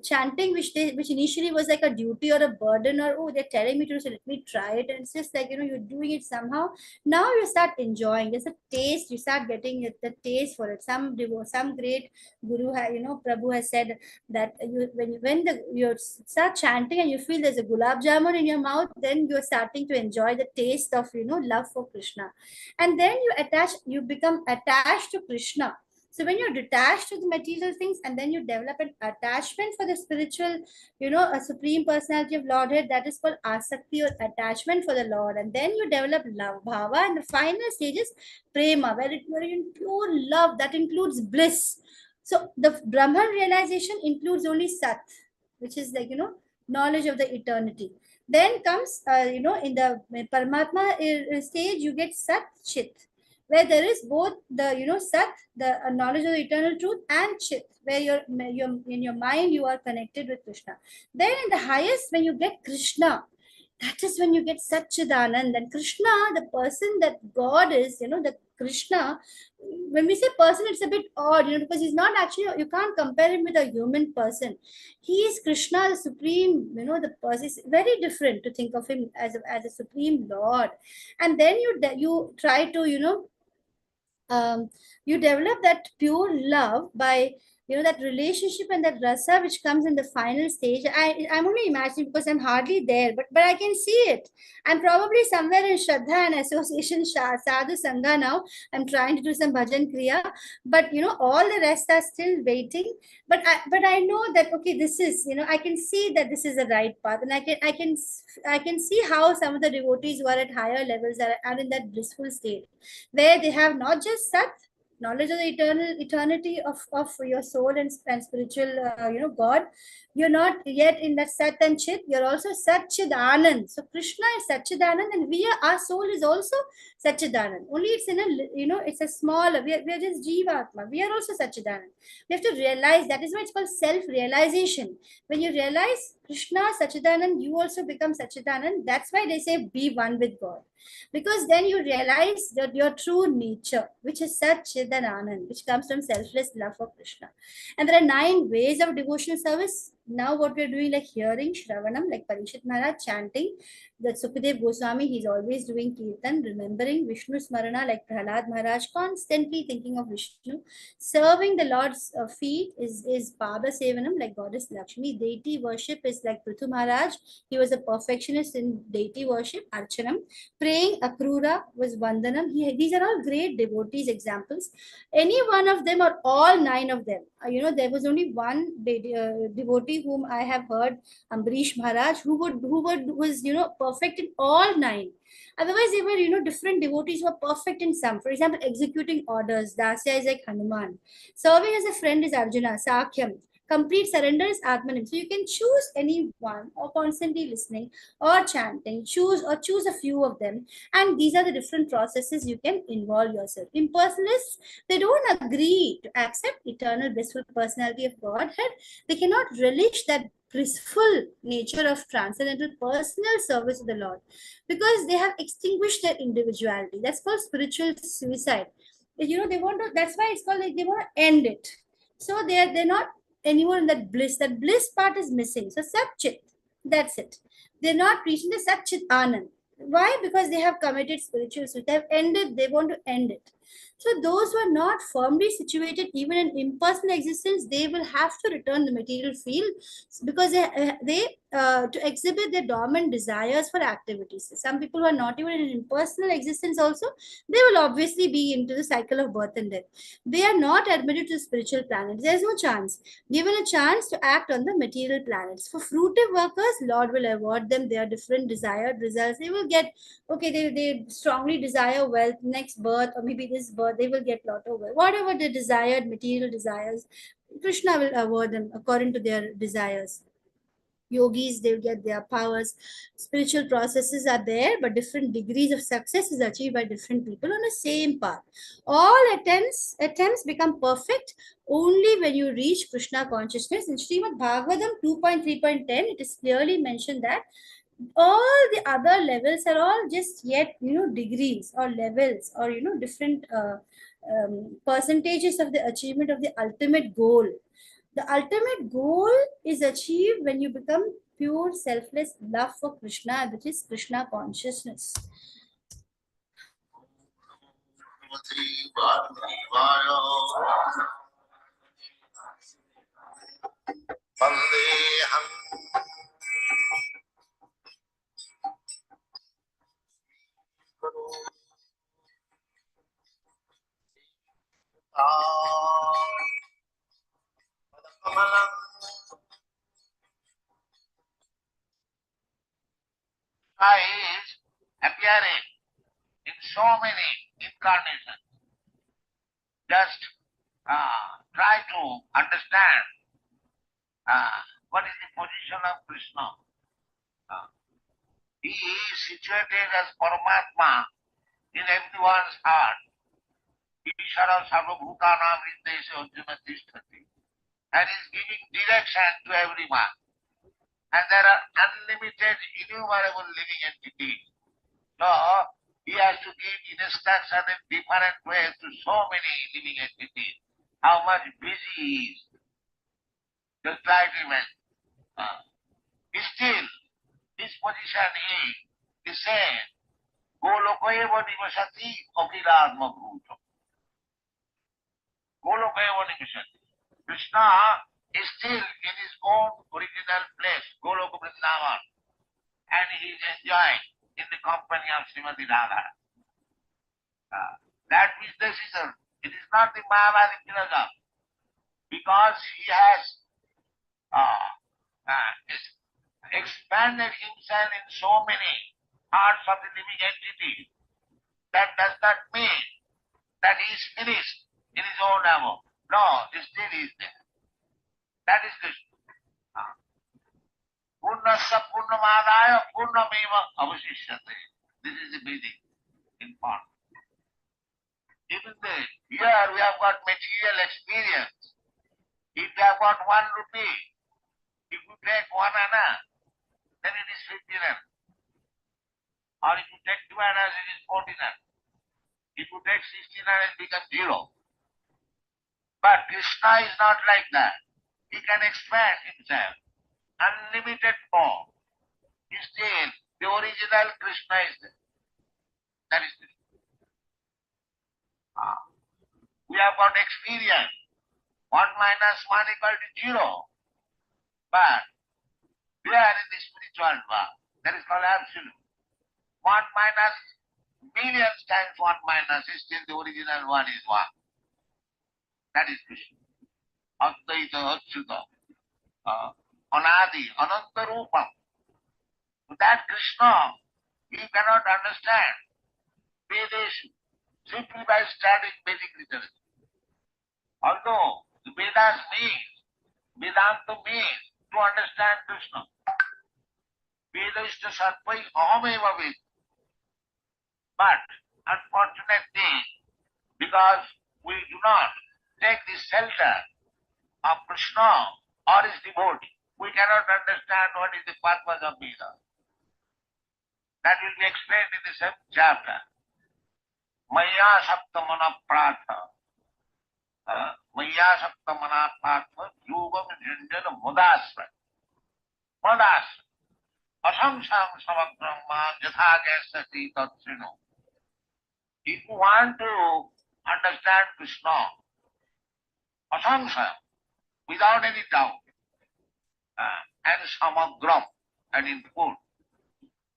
chanting, which initially was like a duty or a burden, or oh, they're telling me to, so let me try it, and it's just like you're doing it somehow. Now you start enjoying. There's a taste, you start getting the taste for it. Some great guru Prabhu has said that you start chanting and you feel there's a gulab jamun in your mouth, then you're starting to enjoy the taste of love for Krishna. And then you become attached to Krishna. So when you're detached to the material things, and then you develop an attachment for the spiritual, a supreme personality of Lordhead, that is called asakti, or attachment for the Lord. And then you develop love bhava, and the final stage is prema, where you're in pure love, that includes bliss. So the Brahman realization includes only Sat, which is like, knowledge of the eternity. Then comes, in the Paramatma stage, you get Sat Chit, where there is both the, Sat, the knowledge of the eternal truth, and Chit, where you're in your mind, you are connected with Krishna. Then in the highest, when you get Krishna, that is when you get Satchidanand. And Krishna, the person that God is, the Krishna, when we say person, it's a bit odd, because he's not actually, you can't compare him with a human person. He is Krishna, the supreme, the person is very different to think of him as a supreme Lord. And then you try to, you develop that pure love by that relationship and that rasa which comes in the final stage. I'm only imagining because I'm hardly there, but I can see it. I'm probably somewhere in Shraddha and Association Sadhu Sangha now. I'm trying to do some bhajan kriya, but all the rest are still waiting. But I know that, okay, this is, I can see that this is the right path, and I can see how some of the devotees who are at higher levels are in that blissful state, where they have not just Sat, knowledge of the eternity of your soul and spiritual, God. You're not yet in that Sat and Chit. You're also Satchidanand. So Krishna is Satchidanand, and our soul is also Satchidanand. Only it's in a, it's a small, we are just Jivatma. We are also Satchidanand. We have to realize, that is why it's called self-realization. When you realize Krishna, Satchidanand, you also become Satchidanand. That's why they say be one with God. Because then you realize that your true nature, which is Sat Chid and Anand, which comes from selfless love for Krishna. And there are 9 ways of devotional service. Now what we're doing, like hearing, Shravanam, like Parishit Maharaj chanting, that Sukadev Goswami, he's always doing Kirtan, remembering Vishnu Smarana, like Prahlad Maharaj, constantly thinking of Vishnu. Serving the Lord's feet is Pada Sevanam, like Goddess Lakshmi. Deity worship is like Prithu Maharaj. He was a perfectionist in deity worship, Archanam. Praying Akrura was Vandanam. These are all great devotees examples. Any one of them, or all 9 of them. There was only one devotee whom I have heard, Ambarish Maharaj, who was perfect in all 9. Otherwise, they were different devotees who were perfect in some. For example, executing orders, Dasya is like Hanuman. Serving as a friend is Arjuna, Sakhyam. Complete surrender is Atmanim. So you can choose any one, or constantly listening or chanting, choose a few of them. And these are the different processes you can involve yourself. Impersonalists, they don't agree to accept eternal blissful personality of Godhead. They cannot relish that blissful nature of transcendental personal service to the Lord, because they have extinguished their individuality. That's called spiritual suicide. They want to, that's why it's called, like, they want to end it. So they're not anymore in that bliss. That bliss part is missing. So Sat Chit, that's it. They're not reaching the Sat Chit Anand. Why? Because they have committed spiritual suicide. They have ended, they want to end it. So those who are not firmly situated even in impersonal existence, they will have to return the material field because they to exhibit their dormant desires for activities. Some people who are not even in impersonal existence also, they will obviously be into the cycle of birth and death. They are not admitted to spiritual planets. There is no chance. Given a chance to act on the material planets. For fruitive workers, Lord will award them their different desired results. They will get, okay, they strongly desire wealth, next birth, or maybe this birth, they will get lot of wealth. Whatever the desired material desires, Krishna will award them according to their desires. Yogis, they'll get their powers. Spiritual processes are there, but different degrees of success is achieved by different people on the same path. All attempts become perfect only when you reach Krishna consciousness. In Srimad Bhagavatam 2.3.10, it is clearly mentioned that all the other levels are all just yet degrees or levels or different percentages of the achievement of the ultimate goal. The ultimate goal is achieved when you become pure selfless love for Krishna, which is Krishna consciousness. Is appearing in so many incarnations. Just try to understand what is the position of Krishna. He is situated as Paramatma in everyone's heart. Ishara Sarvabhutanam Hridesha Arjuna Tishtati. And is giving direction to everyone. And there are unlimited, innumerable living entities. So he has to give instruction in different ways to so many living entities. How much busy he is. Just like even still his position is the same. Golokoeva Nivasati Aviladma Bhuta. Golokoeva Nivasati. Krishna is still in his own original place, Goloka Vrindavan, and he is enjoying in the company of Srimati Radha. That is the reason. It is not the Mayavadi philosophy, because he has expanded himself in so many parts of the living entity. That does not mean that he is finished in his own abode. No, he still is there. That is Krishna. Purnasya Purnamadaya Purnameva Avasishyate. This is the meaning in part. Even here we have got material experience. If you have got 1 rupee, if you take 1 anna, then it is 15 anna. Or if you take 2 annas, it is 14 anna. If you take 16 anna, it becomes 0. But Krishna is not like that. He can expand himself. Unlimited form. Still, the original Krishna is there. That is Krishna. We have got experience. 1 minus 1 equal to 0. But we are in the spiritual world. That is called absolute. 1 minus millions times 1 minus is still the original 1 is 1. That is Krishna. Advaita Achyuta. Anadi, Ananta Rupam. That Krishna, you cannot understand Vedas simply by studying Vedic literature. Although the Vedas means, Vedanta means to understand Krishna. Vedashta Sarpai Ahameva Ved. But unfortunately, because we do not take the shelter of Krishna or his devotee, we cannot understand what is the purpose of Veda. That will be explained in the 7th chapter. Maya Saptamana Pratha. Maya Saptamana Pratha Yogam Jindana Mudasra. Mudasra. Asamsam samakrama jatha gasati tatsino. If you want to understand Krishna, asamsam, without any doubt, and samagram, and in full,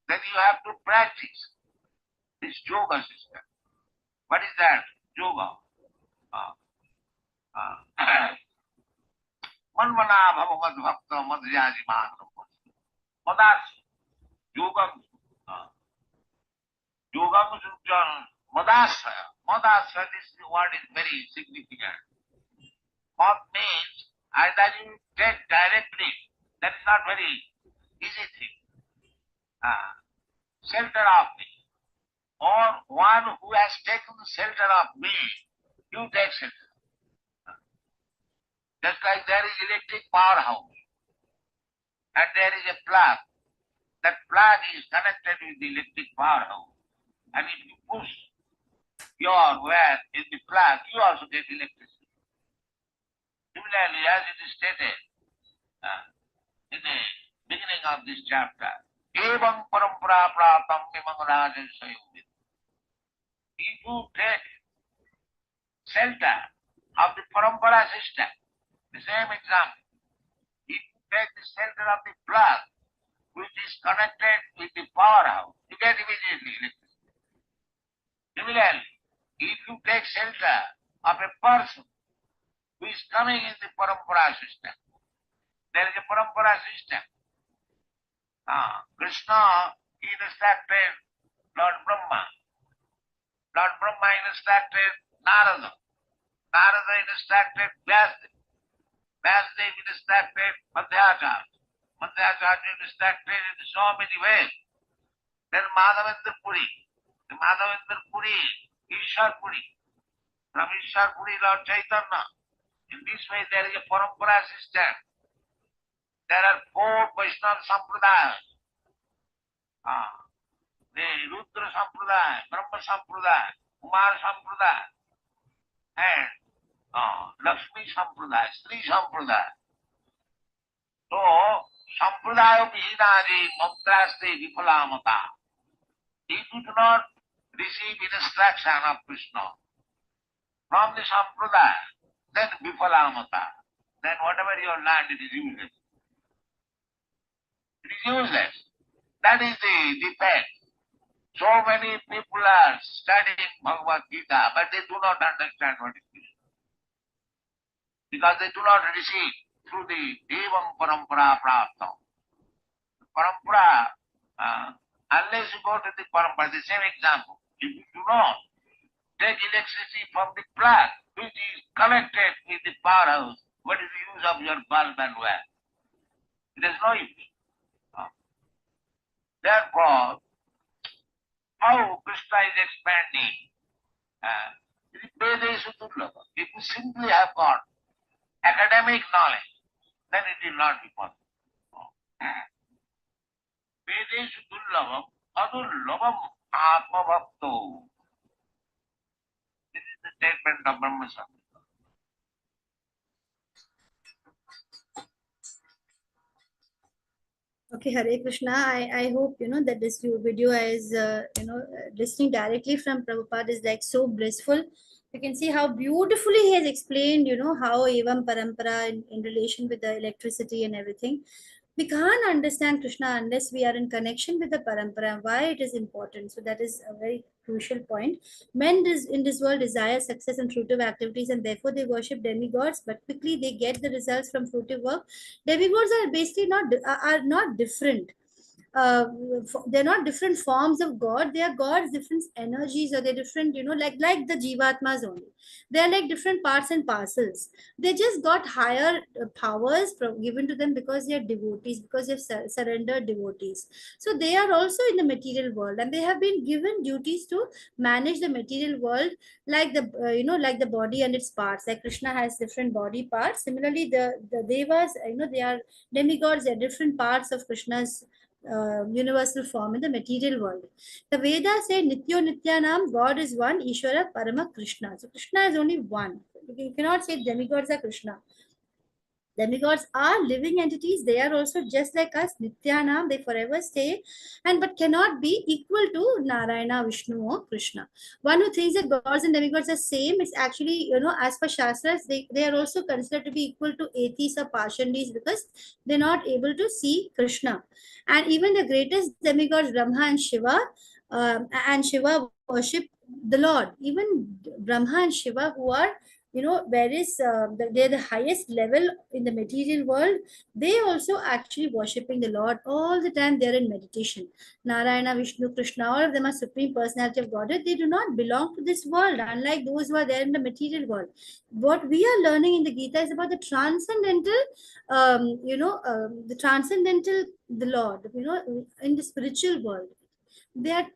then you have to practice this yoga system. What is that? Yoga. Manmana bhava bhakta madhyaji maham. Madas. Yogam. Yogam sujjan. Madasya. Madasya, this word is very significant. Mad means either you take directly, that is not very easy thing. Shelter of me. Or one who has taken shelter of me, you take shelter. Just like there is electric powerhouse and there is a plug. That plug is connected with the electric powerhouse. And if you push your wire in the plug, you also get electricity. Similarly, as it is stated in the beginning of this chapter, Evam parampara pratam imam rajan sayumit. If you take shelter of the parampara system, the same example, if you take the shelter of the plug, which is connected with the powerhouse, you get immediately electricity. Similarly, if you take shelter of a person who is coming in the parampara system, there is a parampara system. Krishna instructed Lord Brahma. Lord Brahma instructed Narada. Narada instructed Vyasdev. Vyasdev instructed Madhyacharya. Madhyacharya instructed in so many ways. Then Madhavendra Puri. The Madhavendra Puri, Ishwar Puri. From Ishwar Puri, Lord Chaitanya. In this way, there is a parampara system. There are 4 Vaishnava Sampradayas. The Rudra Sampradaya, Brahma Sampradaya, Kumar Sampradaya, and Lakshmi Sampradaya, Sri Sampradaya. So, Sampradaya Vihinaji Mantraste Vipalamata. If you do not receive instruction of Krishna from the Sampradaya, then Vipalamata. Then whatever you have learned, it is useless. It is useless. That is the defect. So many people are studying Bhagavad Gita, but they do not understand what it is. Because they do not receive through the Evam Parampara Praptam. Parampara, unless you go to the Parampara, the same example, if you do not take electricity from the plug, which is connected with the powerhouse, what is the use of your bulb and wire? It has no use. Therefore, how Krishna is expanding, if you simply have got academic knowledge, then it will not be possible. Vedeshu dullabam adullabam atma bhakto. This is the statement of Brahma Samhita. Okay, Hare Krishna. I hope that this video is listening directly from Prabhupada is like so blissful. You can see how beautifully he has explained how Evam Parampara in relation with the electricity and everything. We can't understand Krishna unless we are in connection with the parampara and why it is important. So that is a very crucial point. Men in this world desire success and fruitive activities, and therefore they worship demigods, but quickly they get the results from fruitive work. Demigods are basically not different. They're not different forms of God. They are God's different energies, or they're different, like the Jivatmas only. They're like different parts and parcels. They just got higher powers given to them because they are devotees, because they've surrendered devotees. So they are also in the material world, and they have been given duties to manage the material world, like the like the body and its parts. Like Krishna has different body parts. Similarly, the devas, they are demigods. They are different parts of Krishna's universal form in the material world. The Vedas say Nityo Nityanam, God is one, Ishvara Parama Krishna. So Krishna is only one. You cannot say demigods are Krishna. Demigods are living entities. They are also just like us, Nityanam. They forever stay, and but cannot be equal to Narayana, Vishnu, or Krishna. One who thinks that gods and demigods are same is actually, as per Shastras, they are also considered to be equal to atheists or Pashandis because they're not able to see Krishna. And even the greatest demigods, Brahma and Shiva worship the Lord. Even Brahma and Shiva, who are they're the highest level in the material world, they also actually worshipping the Lord all the time. They're in meditation. Narayana, Vishnu, Krishna, all of them are supreme personality of Godhead. They do not belong to this world, unlike those who are there in the material world. What we are learning in the Gita is about the transcendental, the Lord, in the spiritual world. They are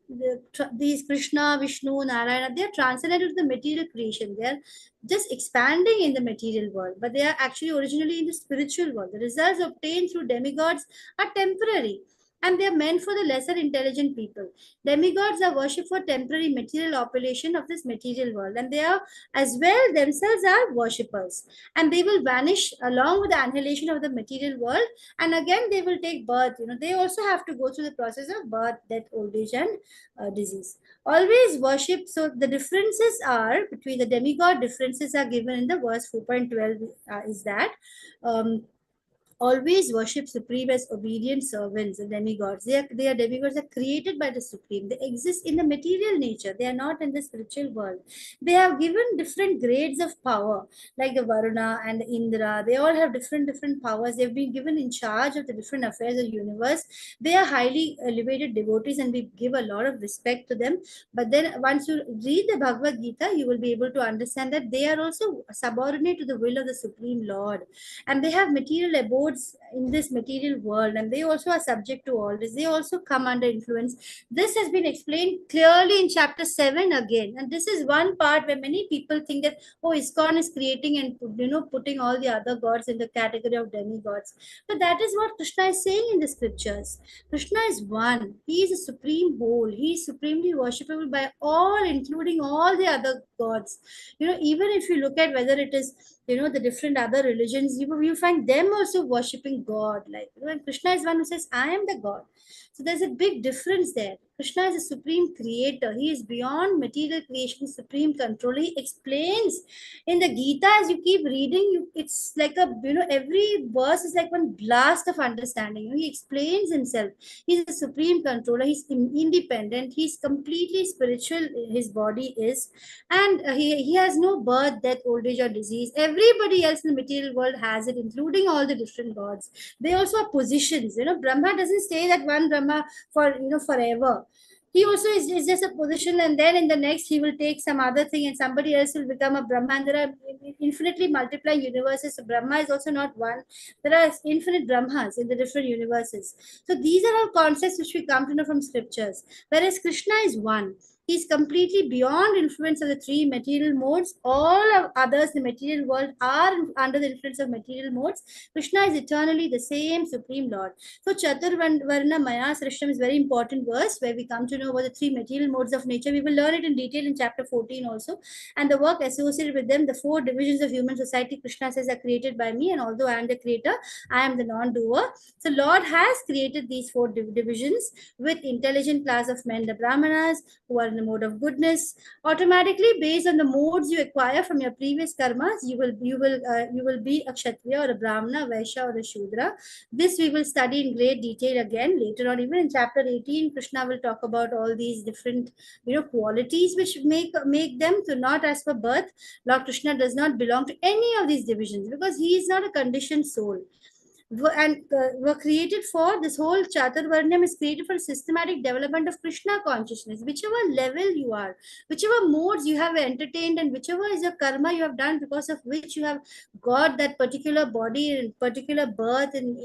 these Krishna, Vishnu, Narayana. They are transcended to the material creation. They are just expanding in the material world, but they are actually originally in the spiritual world. The results obtained through demigods are temporary, and they are meant for the lesser intelligent people. Demigods are worshipped for temporary material operation of this material world, and they are as well themselves are worshippers, and they will vanish along with the annihilation of the material world, and again they will take birth. They also have to go through the process of birth, death, old age, and disease. Always worship. So the differences are between the demigod, differences are given in the verse 4.12, is that always worship supreme as obedient servants and demigods. They are demigods are created by the supreme. They exist in the material nature. They are not in the spiritual world. They have given different grades of power, like the Varuna and the Indra. They all have different powers. They've been given in charge of the different affairs of the universe. They are highly elevated devotees, and we give a lot of respect to them. But then once you read the Bhagavad Gita, you will be able to understand that they are also subordinate to the will of the Supreme Lord, and they have material abodes in this material world, and they also are subject to all this. They also come under influence. This has been explained clearly in chapter 7 again, and this is one part where many people think that, oh, ISKCON is creating and putting all the other gods in the category of demigods. But that is what Krishna is saying in the scriptures. Krishna is one. He is a supreme whole. He is supremely worshipable by all, including all the other gods. Even if you look at whether it is the different other religions, you find them also worshipping God. Like, and Krishna is one who says, I am the God. So there's a big difference there. Krishna is a supreme creator. He is beyond material creation, supreme controller. He explains in the Gita, as you keep reading, it's like every verse is like one blast of understanding. He explains himself. He's a supreme controller. He's independent. He's completely spiritual. His body is, and he has no birth, death, old age, or disease. Everybody else in the material world has it, including all the different gods. They also have positions. Brahma doesn't stay that one Brahma for forever. He also is just a position, and then in the next he will take some other thing, and somebody else will become a Brahma. And there are infinitely multiplying universes. So Brahma is also not one. There are infinite Brahmas in the different universes. So these are all concepts which we come to know from scriptures. Whereas Krishna is one. He is completely beyond influence of the three material modes. All of others in the material world are under the influence of material modes. Krishna is eternally the same Supreme Lord. So Chaturvarna Maya Srishtam is very important verse where we come to know about the three material modes of nature. We will learn it in detail in chapter 14 also. And the work associated with them, the four divisions of human society, Krishna says, are created by me. And although I am the creator, I am the non-doer. So Lord has created these four divisions with intelligent class of men, the Brahmanas, who are in the mode of goodness. Automatically, based on the modes you acquire from your previous karmas, you will be a Kshatriya or a Brahmana, Vaishya or a Shudra. This we will study in great detail again later on. Even in chapter 18, Krishna will talk about all these different qualities which make them to not as per birth. Lord Krishna does not belong to any of these divisions because he is not a conditioned soul. And were created for this whole Chaturvarnyam is created for systematic development of Krishna consciousness. Whichever level you are, whichever modes you have entertained, and whichever is your karma you have done because of which you have got that particular body and particular birth and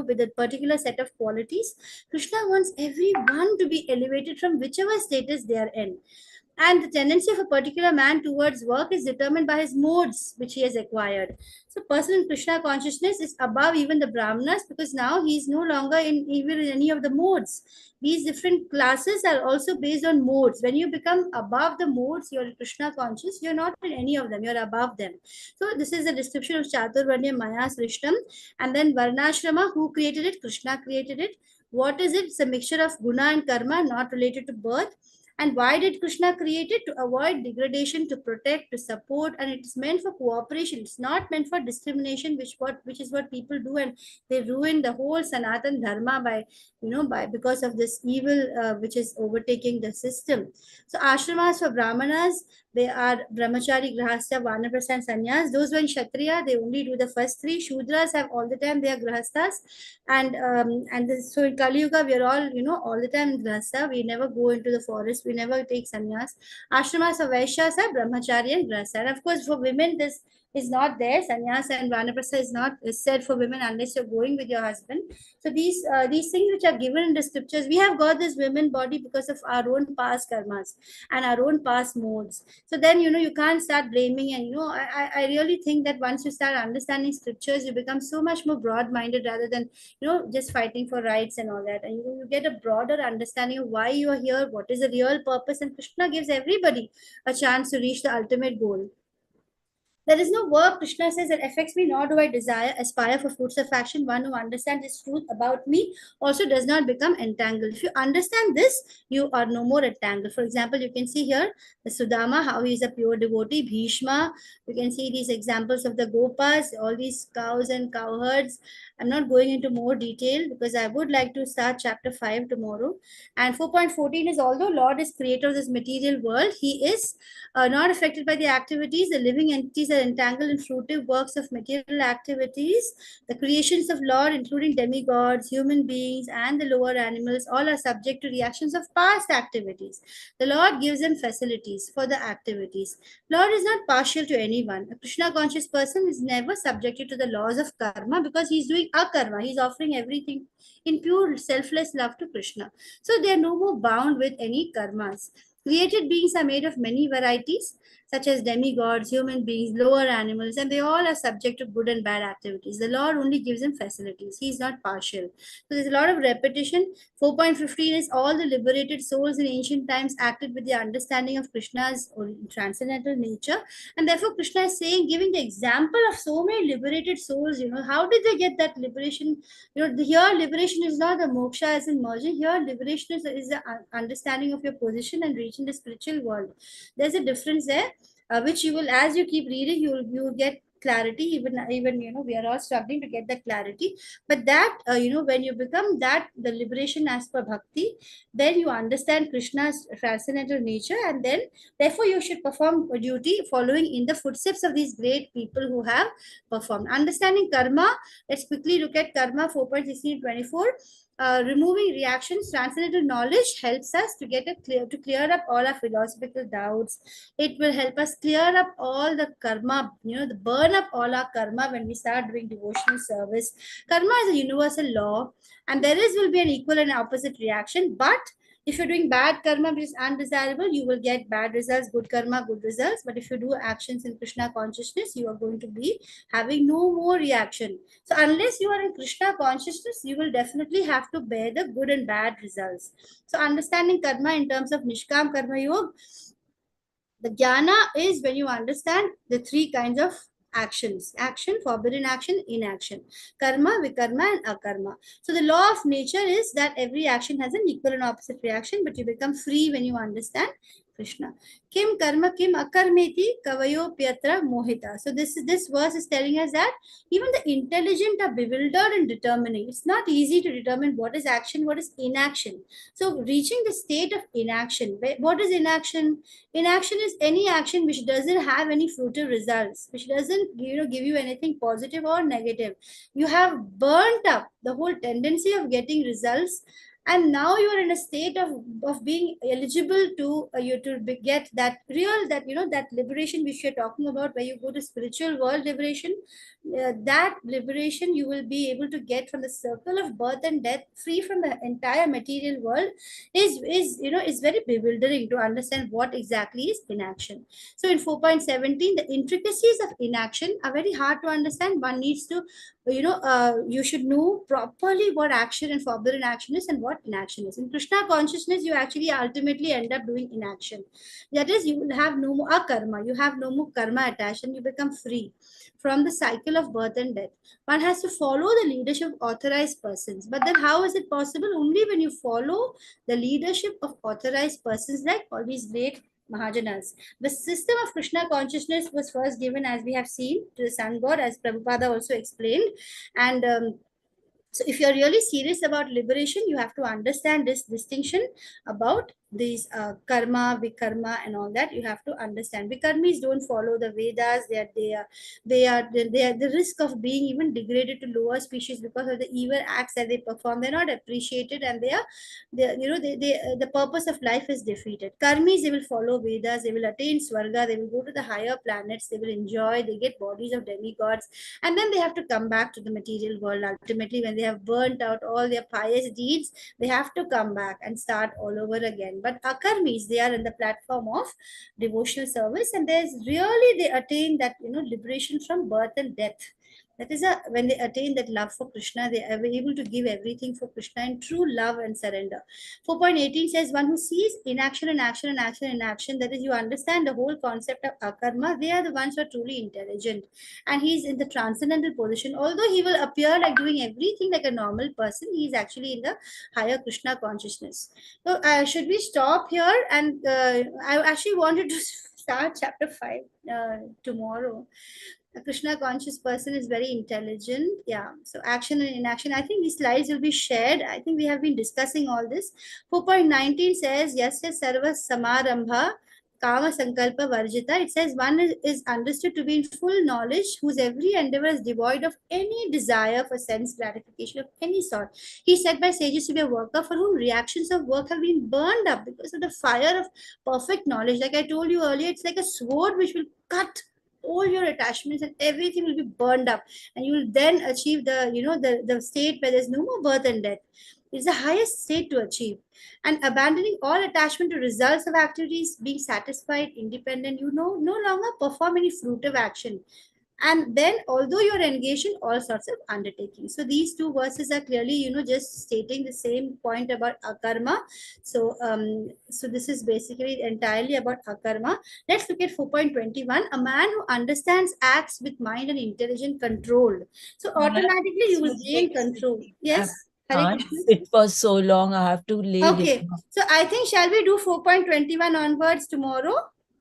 with a particular set of qualities, Krishna wants everyone to be elevated from whichever status they are in. And the tendency of a particular man towards work is determined by his modes which he has acquired. So person in Krishna consciousness is above even the Brahmanas, because now he is no longer in even in any of the modes. These different classes are also based on modes. When you become above the modes, you're Krishna conscious, you're not in any of them, you're above them. So this is the description of Chaturvarnya Maya Srishtam. And then Varnashrama, who created it? Krishna created it. What is it? It's a mixture of guna and karma, not related to birth. And why did Krishna create it? To avoid degradation, to protect, to support, and it's meant for cooperation. It's not meant for discrimination, which is what people do, and they ruin the whole Sanatan Dharma by because of this evil which is overtaking the system. So ashramas for Brahmanas, they are brahmachari, grahastha, vanaprastha, and sannyas. Those who are in Kshatriya, they only do the first three. Shudras have all the time they are grahasthas, so in Kali Yuga we are all all the time in grahastha. We never go into the forest. We never take sannyas. Ashramas of Vaishyas are brahmachari and grahastha. And of course, for women, this is not there. Sannyas and vanaprastha is said for women unless you're going with your husband. So these things which are given in the scriptures, we have got this women body because of our own past karmas and our own past modes. So then you can't start blaming, and I really think that once you start understanding scriptures, you become so much more broad-minded rather than just fighting for rights and all that, and you get a broader understanding of why you are here, what is the real purpose, and Krishna gives everybody a chance to reach the ultimate goal. There is no work, Krishna says, that affects me, nor do I aspire for fruits of action. One who understands this truth about me also does not become entangled. If you understand this, you are no more entangled. For example, you can see here the Sudama, how he is a pure devotee, Bhishma. You can see these examples of the Gopas, all these cows and cowherds. I'm not going into more detail because I would like to start chapter 5 tomorrow. And 4.14 is, although Lord is creator of this material world, he is not affected by the activities. The living entities are entangled in fruitive works of material activities. The creations of Lord, including demigods, human beings, and the lower animals, all are subject to reactions of past activities. The Lord gives them facilities for the activities. Lord is not partial to anyone. A Krishna conscious person is never subjected to the laws of karma because he is doing a karma. He is offering everything in pure selfless love to Krishna. So they are no more bound with any karmas. Created beings are made of many varieties, such as demigods, human beings, lower animals, and they all are subject to good and bad activities. The Lord only gives them facilities. He is not partial. So there's a lot of repetition. 4.15 is all the liberated souls in ancient times acted with the understanding of Krishna's transcendental nature. And therefore, Krishna is saying, giving the example of so many liberated souls, how did they get that liberation? Here liberation is not the moksha as in merging. Here liberation is the understanding of your position and reaching the spiritual world. There's a difference there, which you will, as you keep reading, you will get clarity. Even we are all struggling to get that clarity, but that when you become that, the liberation as per bhakti, then you understand Krishna's transcendental nature, and then therefore you should perform a duty following in the footsteps of these great people who have performed. Understanding karma, let's quickly look at karma. 4.16-24. Removing reactions, transcendental knowledge helps us to clear up all our philosophical doubts. It will help us clear up all the karma, burn up all our karma when we start doing devotional service. Karma is a universal law, and will be an equal and opposite reaction. But if you're doing bad karma, which is undesirable, you will get bad results. Good karma, good results. But if you do actions in Krishna consciousness, you are going to be having no more reaction. So unless you are in Krishna consciousness, you will definitely have to bear the good and bad results. So understanding karma in terms of Nishkam Karma Yoga, the jnana is when you understand the three kinds of actions: action, forbidden action, inaction, karma, vikarma, and akarma. So the law of nature is that every action has an equal and opposite reaction, but you become free when you understand Krishna. Kim karma kim akarmeti kavayo pyatra mohita. So this verse is telling us that even the intelligent are bewildered in determining. It's not easy to determine what is action, what is inaction. So reaching the state of inaction. What is inaction? Inaction is any action which doesn't have any fruitive results, which doesn't give you anything positive or negative. You have burnt up the whole tendency of getting results, and now you are in a state of being eligible to get that real, that that liberation which you're talking about, where you go to spiritual world liberation. that liberation you will be able to get from the circle of birth and death, free from the entire material world, is very bewildering to understand what exactly is inaction. So in 4.17, the intricacies of inaction are very hard to understand. One needs to, you should know properly what action and forbidden action is and what inaction is. In Krishna consciousness, you actually ultimately end up doing inaction. That is, you will have no more karma. You have no more karma attached, and you become free from the cycle of birth and death. One has to follow the leadership of authorized persons. But then, how is it possible? Only when you follow the leadership of authorized persons like all these great Mahajanas. The system of Krishna consciousness was first given, as we have seen, to the sun god, as Prabhupada also explained. And so if you're really serious about liberation, you have to understand this distinction about these karma, vikarma, and all that. You have to understand. Vikarmis don't follow the Vedas. They are the risk of being even degraded to lower species because of the evil acts that they perform. They're not appreciated, and the purpose of life is defeated. Karmis, they will follow Vedas. They will attain Swarga. They will go to the higher planets. They will enjoy. They get bodies of demigods, and then they have to come back to the material world. Ultimately, when they have burnt out all their pious deeds, they have to come back and start all over again. But akarmis, they are in the platform of devotional service, and there's really, they attain that liberation from birth and death. That is when they attain that love for Krishna, they are able to give everything for Krishna in true love and surrender. 4.18 says, one who sees inaction and action and action and action, that is, you understand the whole concept of akarma, they are the ones who are truly intelligent. And he's in the transcendental position. Although he will appear like doing everything like a normal person, he is actually in the higher Krishna consciousness. So should we stop here? And I actually wanted to start chapter 5 tomorrow. A Krishna conscious person is very intelligent. Yeah. So action and inaction. I think these slides will be shared. I think we have been discussing all this. 4.19 says, Yasya sarva samarambha kama sankalpa varjita. It says one is understood to be in full knowledge, whose every endeavor is devoid of any desire for sense gratification of any sort. He said by sages to be a worker for whom reactions of work have been burned up because of the fire of perfect knowledge. Like I told you earlier, it's like a sword which will cut all your attachments and everything will be burned up, and you will then achieve the state where there's no more birth and death. It's the highest state to achieve. And abandoning all attachment to results of activities, being satisfied, independent, no longer perform any fruitive action. And then, although you're engaged in all sorts of undertakings. So these two verses are clearly, just stating the same point about akarma. So this is basically entirely about akarma. Let's look at 4.21. A man who understands acts with mind and intelligent control. So automatically you will gain control. Yes. Hare Can't Krishna. sit for so long. I have to lay Okay. down. So I think, shall we do 4.21 onwards tomorrow?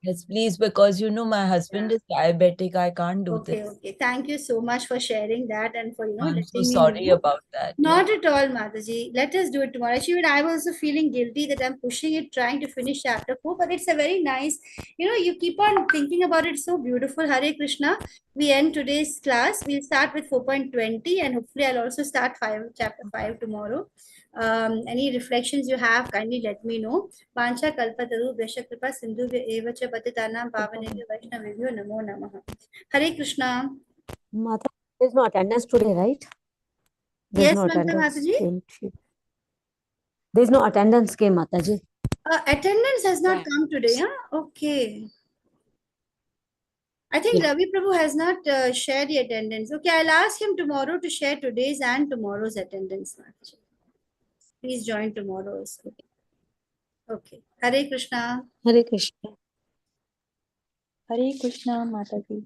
Yes, please, because my husband is diabetic. I can't do Okay, this. okay. Thank you so much for sharing that and for, I'm so letting me sorry know. about that. Not at all, Mataji. Let us do it tomorrow. Actually, even I was also feeling guilty that I'm pushing it, trying to finish chapter 4, but it's a very nice, you keep on thinking about it. So beautiful. Hare Krishna. We end today's class. We'll start with 4.20, and hopefully I'll also start chapter 5 tomorrow. Any reflections you have, kindly let me know. Pancha kalpataru vesha kripa sindhu evacha patitanam pavanebhyo vaishnavebhyo namo namaha. Hare Krishna. Mata, there's no attendance today, right? There's Yes, no Mamta attendance. Mataji. There's no attendance came, Mataji. Attendance has not come today, huh? Okay. I think Ravi Prabhu has not shared the attendance. Okay, I'll ask him tomorrow to share today's and tomorrow's attendance. Mataji. Please join tomorrow's. Okay. Hare Krishna. Hare Krishna. Hare Krishna, Mataji.